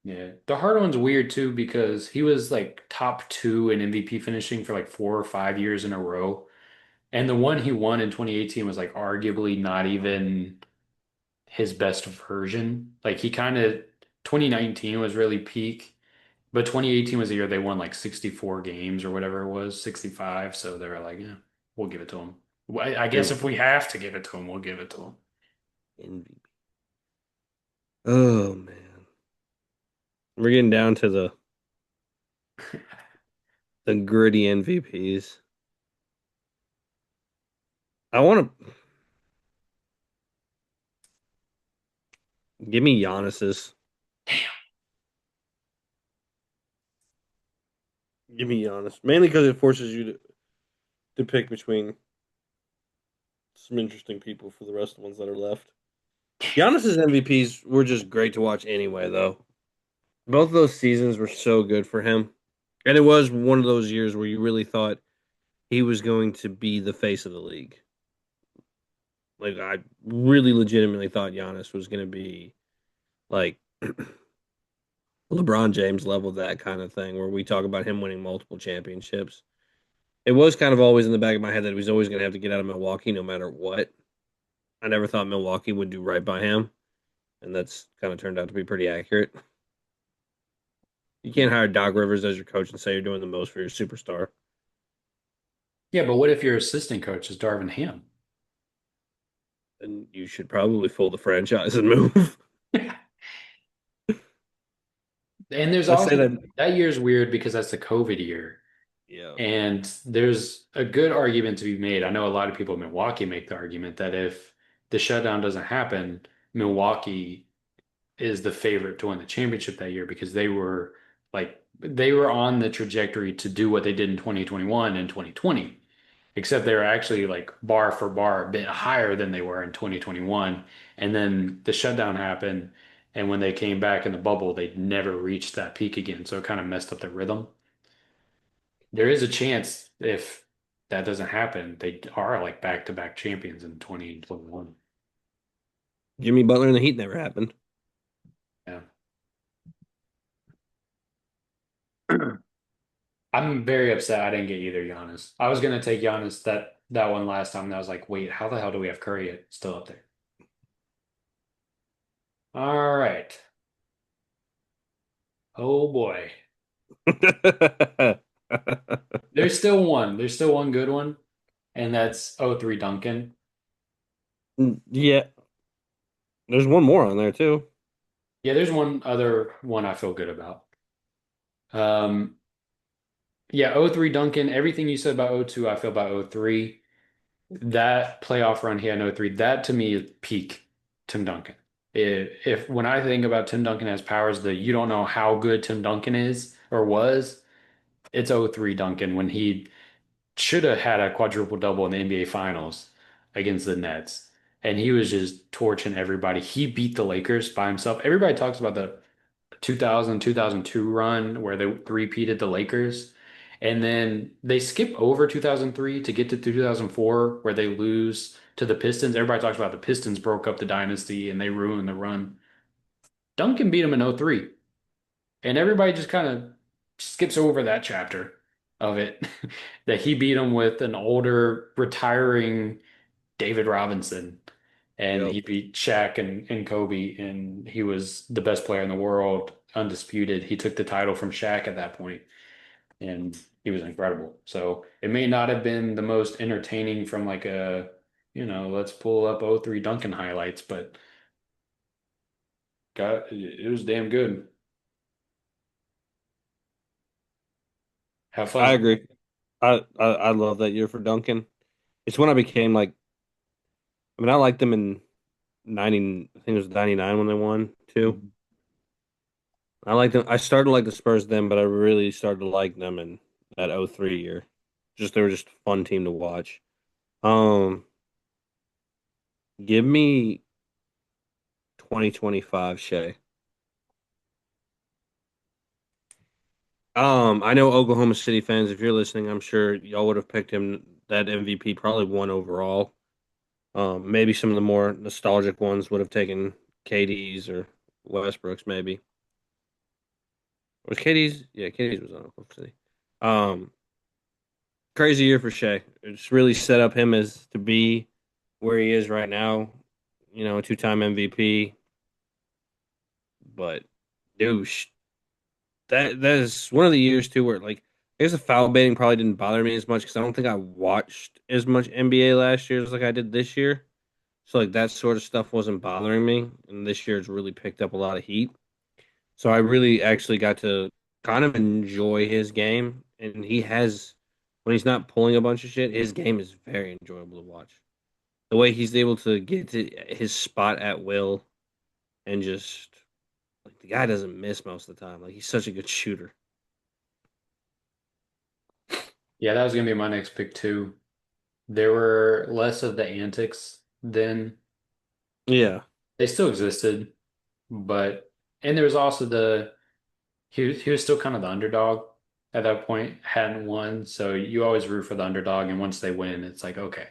Yeah. The hard one's weird too because he was like top two in MVP finishing for like 4 or 5 years in a row. And the one he won in 2018 was like arguably not even his best version. Like he kind of 2019 was really peak, but 2018 was the year they won like 64 games or whatever it was, 65. So they were like, yeah, we'll give it to him. I You're guess if we have to give it to him, we'll give it to him. MVP. Oh man, we're getting down to the gritty MVPs. I want to give me Giannis's. Give me Giannis, mainly because it forces you to pick between some interesting people for the rest of the ones that are left. Giannis's MVPs were just great to watch anyway, though. Both of those seasons were so good for him. And it was one of those years where you really thought he was going to be the face of the league. Like I really legitimately thought Giannis was going to be like LeBron James level, that kind of thing, where we talk about him winning multiple championships. It was kind of always in the back of my head that he was always going to have to get out of Milwaukee no matter what. I never thought Milwaukee would do right by him, and that's kind of turned out to be pretty accurate. You can't hire Doc Rivers as your coach and say you're doing the most for your superstar. Yeah, but what if your assistant coach is Darvin Ham? And you should probably fold the franchise and move. And there's I say also that, that year's weird because that's the COVID year. yeah. And there's a good argument to be made. I know a lot of people in Milwaukee make the argument that if the shutdown doesn't happen, Milwaukee is the favorite to win the championship that year because they were on the trajectory to do what they did in 2021 and 2020, except they were actually like bar for bar a bit higher than they were in 2021. And then the shutdown happened, and when they came back in the bubble, they never reached that peak again. So it kind of messed up their rhythm. There is a chance if that doesn't happen, they are like back-to-back champions in 2021. Jimmy Butler and the Heat never happened. Yeah. I'm very upset I didn't get either Giannis. I was gonna take Giannis that one last time, and I was like, wait, how the hell do we have Curry still up there? All right. Oh boy. There's still one. There's still one good one, and that's '03 Duncan. Yeah, there's one more on there too. Yeah, there's one other one I feel good about. Um, yeah, '03 Duncan, everything you said about '02, I feel about '03. That playoff run he had in '03, that to me is peak Tim Duncan. If when I think about Tim Duncan has powers that you don't know how good Tim Duncan is or was, it's '03 Duncan when he should have had a quadruple double in the NBA Finals against the Nets. And he was just torching everybody. He beat the Lakers by himself. Everybody talks about the 2000, 2002 run where they three-peated the Lakers. And then they skip over 2003 to get to 2004 where they lose to the Pistons. Everybody talks about the Pistons broke up the dynasty and they ruined the run. Duncan beat him in '03. And everybody just kind of skips over that chapter of it that he beat him with an older, retiring David Robinson. And Yep. he beat Shaq and Kobe, and he was the best player in the world, undisputed. He took the title from Shaq at that point, and he was incredible. So it may not have been the most entertaining from like a, let's pull up '03 Duncan highlights, but it was damn good. Have I fun. agree. I love that year for Duncan. It's when I became like, I mean, I liked them in 90, I think it was 99 when they won too. I like them. I started to like the Spurs then, but I really started to like them in that '03 year. Just they were just a fun team to watch. Um, Give me 2025 Shea. I know Oklahoma City fans, if you're listening, I'm sure y'all would have picked him that MVP, probably one overall. Maybe some of the more nostalgic ones would have taken KD's or Westbrook's, maybe. Was KD's? Yeah, KD's was on Oklahoma City. Um, Crazy year for Shea. It's really set up him as to be where he is right now. You know, two-time MVP. But dude, that is one of the years too where like I guess the foul baiting probably didn't bother me as much because I don't think I watched as much NBA last year as like I did this year. So like that sort of stuff wasn't bothering me, and this year it's really picked up a lot of heat. So I really actually got to kind of enjoy his game, and he has when he's not pulling a bunch of shit, his game is very enjoyable to watch. The way he's able to get to his spot at will and just like the guy doesn't miss most of the time. Like he's such a good shooter. Yeah, that was gonna be my next pick too. There were less of the antics then. Yeah. They still existed, but and there was also he was still kind of the underdog at that point, hadn't won, so you always root for the underdog, and once they win, it's like, okay,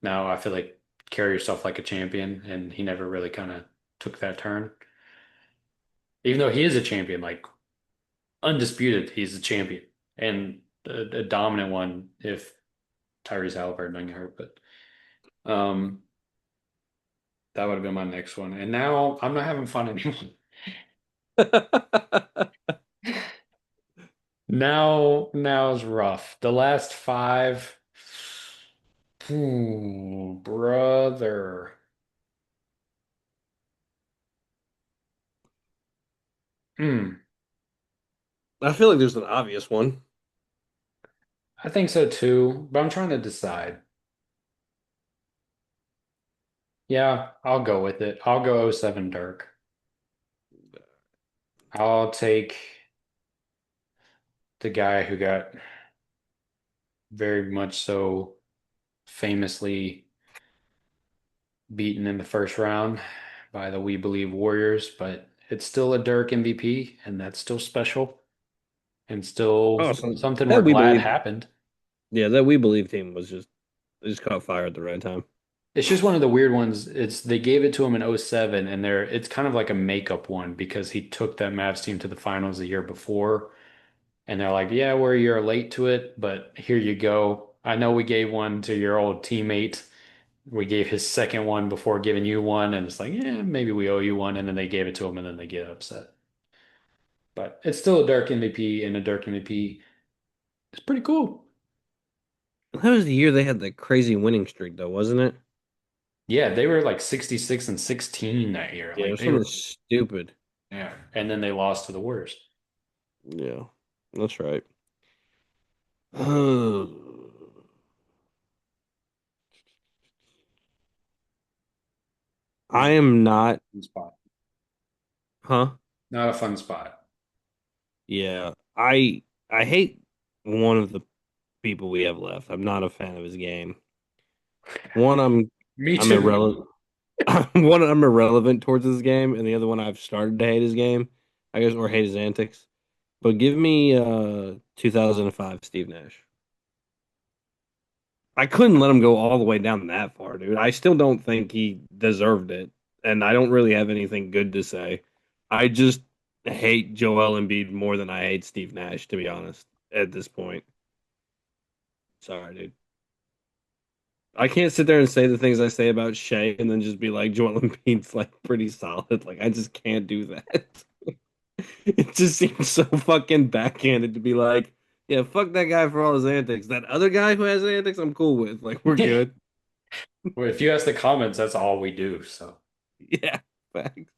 now I feel like carry yourself like a champion, and he never really kind of took that turn. Even though he is a champion, like undisputed, he's a champion and a dominant one if Tyrese Halliburton doesn't get hurt, but um that would have been my next one. And now I'm not having fun anymore. Now is rough. The last five, ooh, brother. Hmm. I feel like there's an obvious one. I think so too, but I'm trying to decide. Yeah, I'll go with it. I'll go '07 Dirk. I'll take the guy who got very much so famously beaten in the first round by the We Believe Warriors, but it's still a Dirk MVP, and that's still special and still Oh, so something that we're we glad believe, happened. yeah, that we believe team was just they just caught fire at the right time. It's just one of the weird ones. It's they gave it to him in '07, and it's kind of like a makeup one because he took that Mavs team to the finals the year before, and they're like, "Yeah, we're a year late to it, but here you go. I know we gave one to your old teammate. We gave his second one before giving you one, and it's like, yeah, maybe we owe you one." And then they gave it to him, and then they get upset. But it's still a Dirk MVP, and a Dirk MVP is pretty cool. That was the year they had the crazy winning streak, though, wasn't it? Yeah, they were like 66 and 16 that year. Yeah, it Like was they something were, stupid. yeah. And then they lost to the Warriors. Yeah, that's right. I Who's am not in spot? Huh? Not a fun spot. Yeah. I hate one of the people we have left. I'm not a fan of his game. One, Me I'm too. irrelevant. One, I'm irrelevant towards his game, and the other one, I've started to hate his game, I guess, or hate his antics. But give me 2005 Steve Nash. I couldn't let him go all the way down that far, dude. I still don't think he deserved it, and I don't really have anything good to say. I just hate Joel Embiid more than I hate Steve Nash, to be honest, at this point. Sorry, dude. I can't sit there and say the things I say about Shea and then just be like Joel Embiid's like pretty solid. Like I just can't do that. It just seems so fucking backhanded to be like, yeah, fuck that guy for all his antics. That other guy who has antics, I'm cool with. Like we're good. Well, if you ask the comments, that's all we do. So Yeah, facts.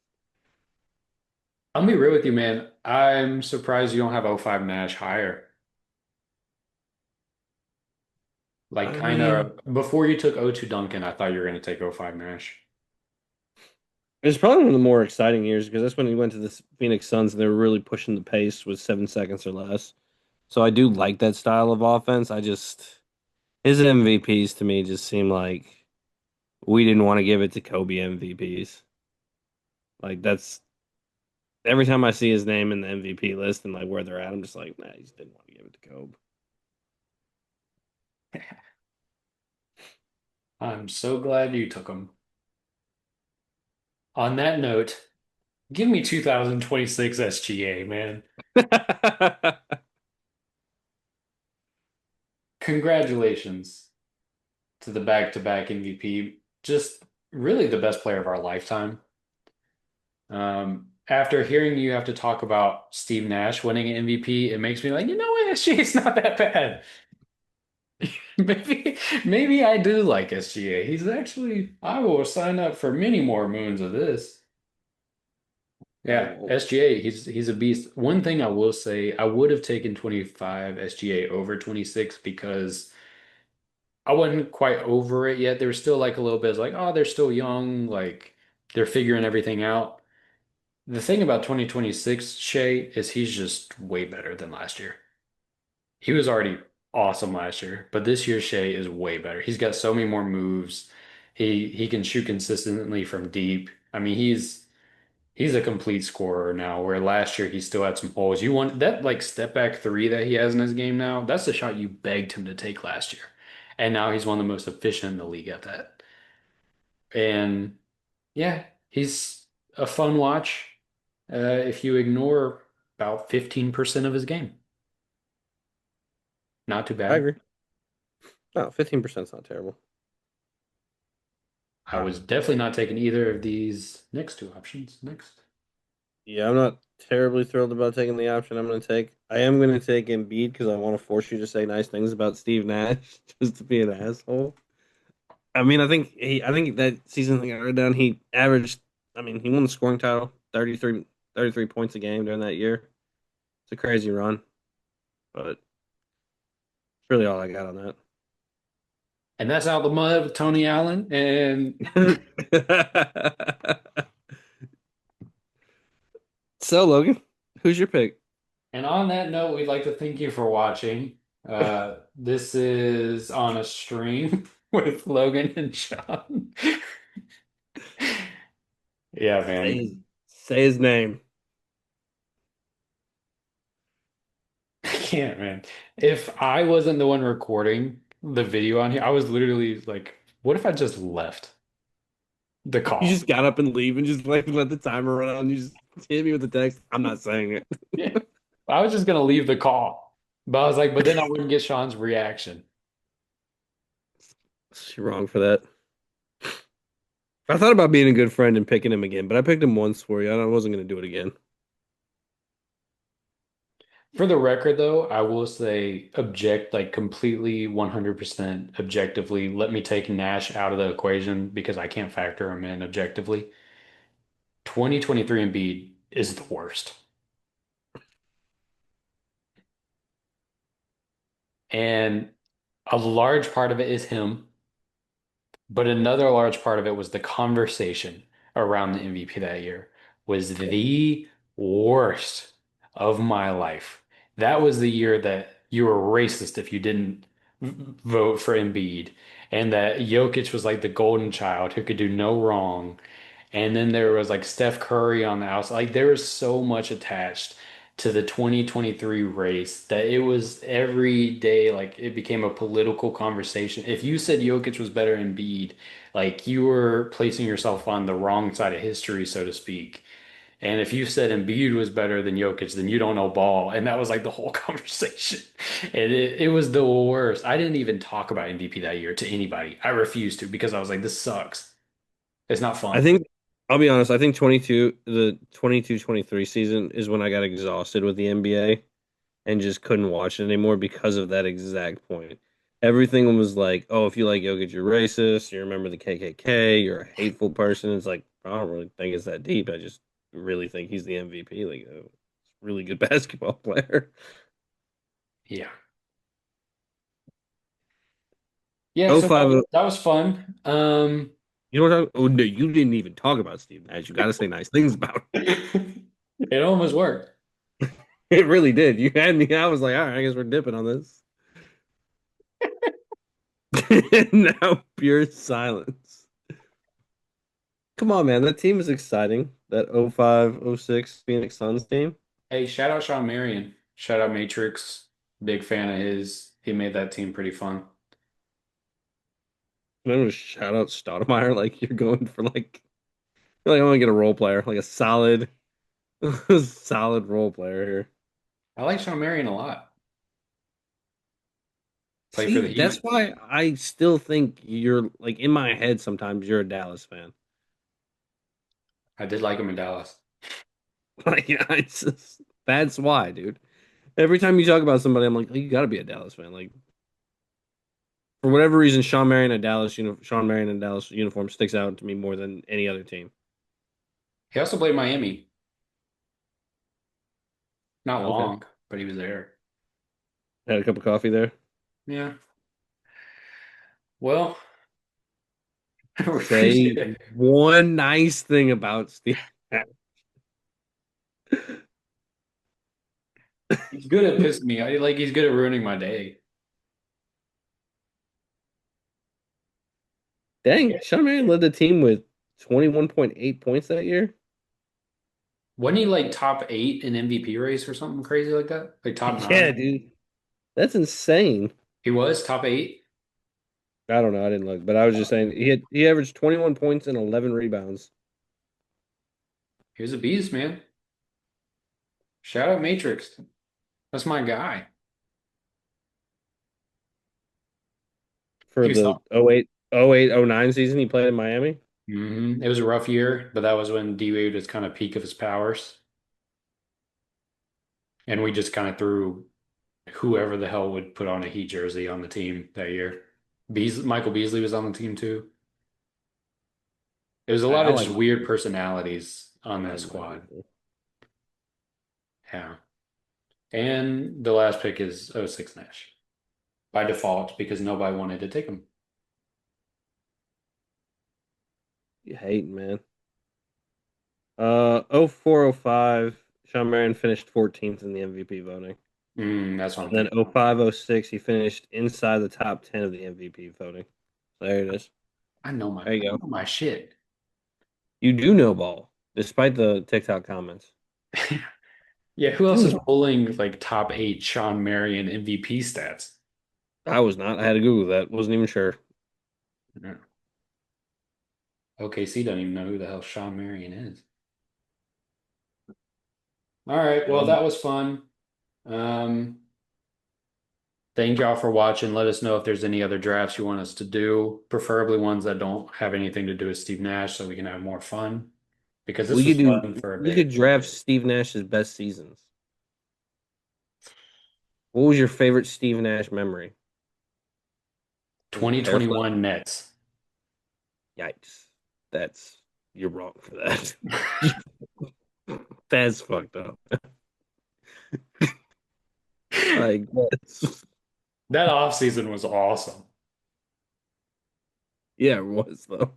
I'll be real with you, man. I'm surprised you don't have '05 Nash higher. Like I kind mean, of before you took '02 Duncan, I thought you were going to take '05 Nash. it's probably one of the more exciting years because that's when he went to the Phoenix Suns and they were really pushing the pace with 7 seconds or less. So I do like that style of offense. I just his MVPs to me just seem like we didn't want to give it to Kobe MVPs. Like that's every time I see his name in the MVP list and like where they're at, I'm just like, nah, he just didn't want to give it to Kobe. I'm so glad you took him. On that note, give me 2026 SGA, man. Congratulations to the back-to-back MVP. Just really the best player of our lifetime. After hearing you have to talk about Steve Nash winning an MVP, it makes me like, you know what, SGA's not that bad. Maybe I do like SGA. He's actually, I will sign up for many more moons of this. I Yeah, won't. SGA, he's a beast. One thing I will say, I would have taken 25 SGA over 26 because I wasn't quite over it yet. There was still like a little bit like, oh, they're still young, like they're figuring everything out. The thing about 2026 Shea is he's just way better than last year. He was already awesome last year, but this year Shea is way better. He's got so many more moves. He can shoot consistently from deep. I mean, he's a complete scorer now, where last year he still had some holes. You want that like step back three that he has in his game now, that's the shot you begged him to take last year. And now he's one of the most efficient in the league at that. And yeah, he's a fun watch if you ignore about 15% of his game. Not too I bad. agree. No, 15% is not terrible. I was definitely not taking either of these next two options. Next. Yeah, I'm not terribly thrilled about taking the option I'm going to take. I am going to take Embiid because I want to force you to say nice things about Steve Nash just to be an asshole. I mean, I think that season thing I read down, he averaged, I mean, he won the scoring title, 33 points a game during that year. It's a crazy run, but it's really all I got on And that's out the mud with Tony Allen. And that. So, Logan, who's your pick? and on that note, we'd like to thank you for watching. This is on a stream with Logan and Sean. Yeah, Say man. his, say his name. I can't, man. If I wasn't the one recording the video on here, I was literally like, what if I just left the You call? just got up and leave and just like let the timer run out and you just hit me with the text. I'm not saying it. Yeah. I was just gonna leave the call. But I was like, but then I wouldn't get Sean's reaction. You're wrong for that. I thought about being a good friend and picking him again, but I picked him once for you. I wasn't going to do it again. For the record, though, I will say object like completely 100% objectively. Let me take Nash out of the equation because I can't factor him in objectively. 2023 Embiid is the worst. And a large part of it is him, but another large part of it was the conversation around the MVP that year. was the worst of my life. That was the year that you were racist if you didn't vote for Embiid, and that Jokic was like the golden child who could do no wrong. And then there was like Steph Curry on the outside. Like there was so much attached to the 2023 race that it was every day, like it became a political conversation. If you said Jokic was better than Embiid, like you were placing yourself on the wrong side of history, so to speak. And if you said Embiid was better than Jokic, then you don't know ball. And that was like the whole conversation. And it was the worst. I didn't even talk about MVP that year to anybody. I refused to because I was like, this sucks. It's not I fun. think I'll be honest, I think the 22-23 season is when I got exhausted with the NBA and just couldn't watch it anymore because of that exact point. Everything was like, oh, if you like Jokic, you're racist, you remember the KKK, you're a hateful person. It's like, I don't really think it's that deep. I just really think he's the MVP. Like, a really good basketball player. Yeah. Yeah, Oh so five. that was fun. You know what? Oh no, you didn't even talk about Steve Nash. You got to say nice things about It almost worked. him. It really did. You had me. I was like, all right, I guess we're dipping on this. Now pure silence. Come on, man. That team is exciting. That 05-06 Phoenix Suns team. Hey, shout out Sean Marion. Shout out Matrix. Big fan of his. He made that team pretty fun. I'm gonna shout out Stoudemire like you're going for you're like I want to get a role player, like a solid, solid role player here. I like Sean Marion a lot. Played for See, the that's Heat. why I still think you're like in my head sometimes you're a Dallas fan. I did like him in Dallas. Like that's why, dude. Every time you talk about somebody, I'm like, oh, you got to be a Dallas fan. Like for whatever reason, Sean Marion in Dallas uniform sticks out to me more than any other team. He also played Miami. Not Okay, long, but he was there. had a cup of coffee there. Yeah. Well, I Say appreciate it. one nice thing about Steve. He's good at pissing me. Like he's good at ruining my day. Dang, Sean Marion led the team with 21.8 points that year. Wasn't he like top eight in MVP race or something crazy like that? Like top Yeah, nine? dude. That's insane. He was top eight. I don't know. I didn't look, but I was just saying he averaged 21 points and 11 rebounds He was a beast, man. Shout out Matrix. That's my guy. for He was the 08-09 season he played in Miami. It was a rough year, but that was when D Wade was kind of peak of his powers. And we just kind of threw whoever the hell would put on a Heat jersey on the team that year. Michael Beasley was on the team too. It was a lot I of just like weird personalities on I that like Mike squad. Beasley. Yeah. And the last pick is '06 Nash by default because nobody wanted to take him. You hating, man. 04-05, Sean Marion finished 14th in the MVP voting. That's what I'm And then thinking. 05-06, he finished inside the top 10 of the MVP voting. There it is. There I you go. know my shit. You do know ball, despite the TikTok comments. Yeah, who else Do is know. pulling like top eight Sean Marion MVP stats? I was not. I had to Google that. Wasn't even sure. Yeah. OKC doesn't even know who the hell Sean Marion is. All right, well, Um, that was fun. Um, thank y'all for watching. Let us know if there's any other drafts you want us to do, preferably ones that don't have anything to do with Steve Nash, so we can have more fun. Because this we was could do. fun for a We could bit. draft Steve Nash's best seasons. What was your favorite Steve Nash memory? Was it hair flip? 2021 Nets. Yikes! That's you're wrong for that. That's fucked up. Like that's That offseason was awesome. yeah, it was though.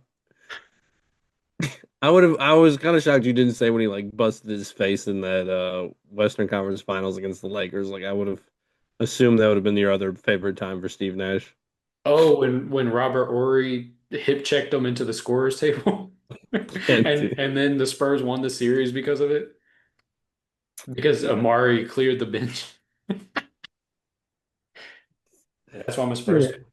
I was kind of shocked you didn't say when he like busted his face in that Western Conference Finals against the Lakers. Like I would have assumed that would have been your other favorite time for Steve Nash. Oh, when Robert Horry hip checked him into the scorer's table, Yeah, and dude. then the Spurs won the series because of it, because Amari cleared the bench. That's why I'm a Spurs Yeah. fan.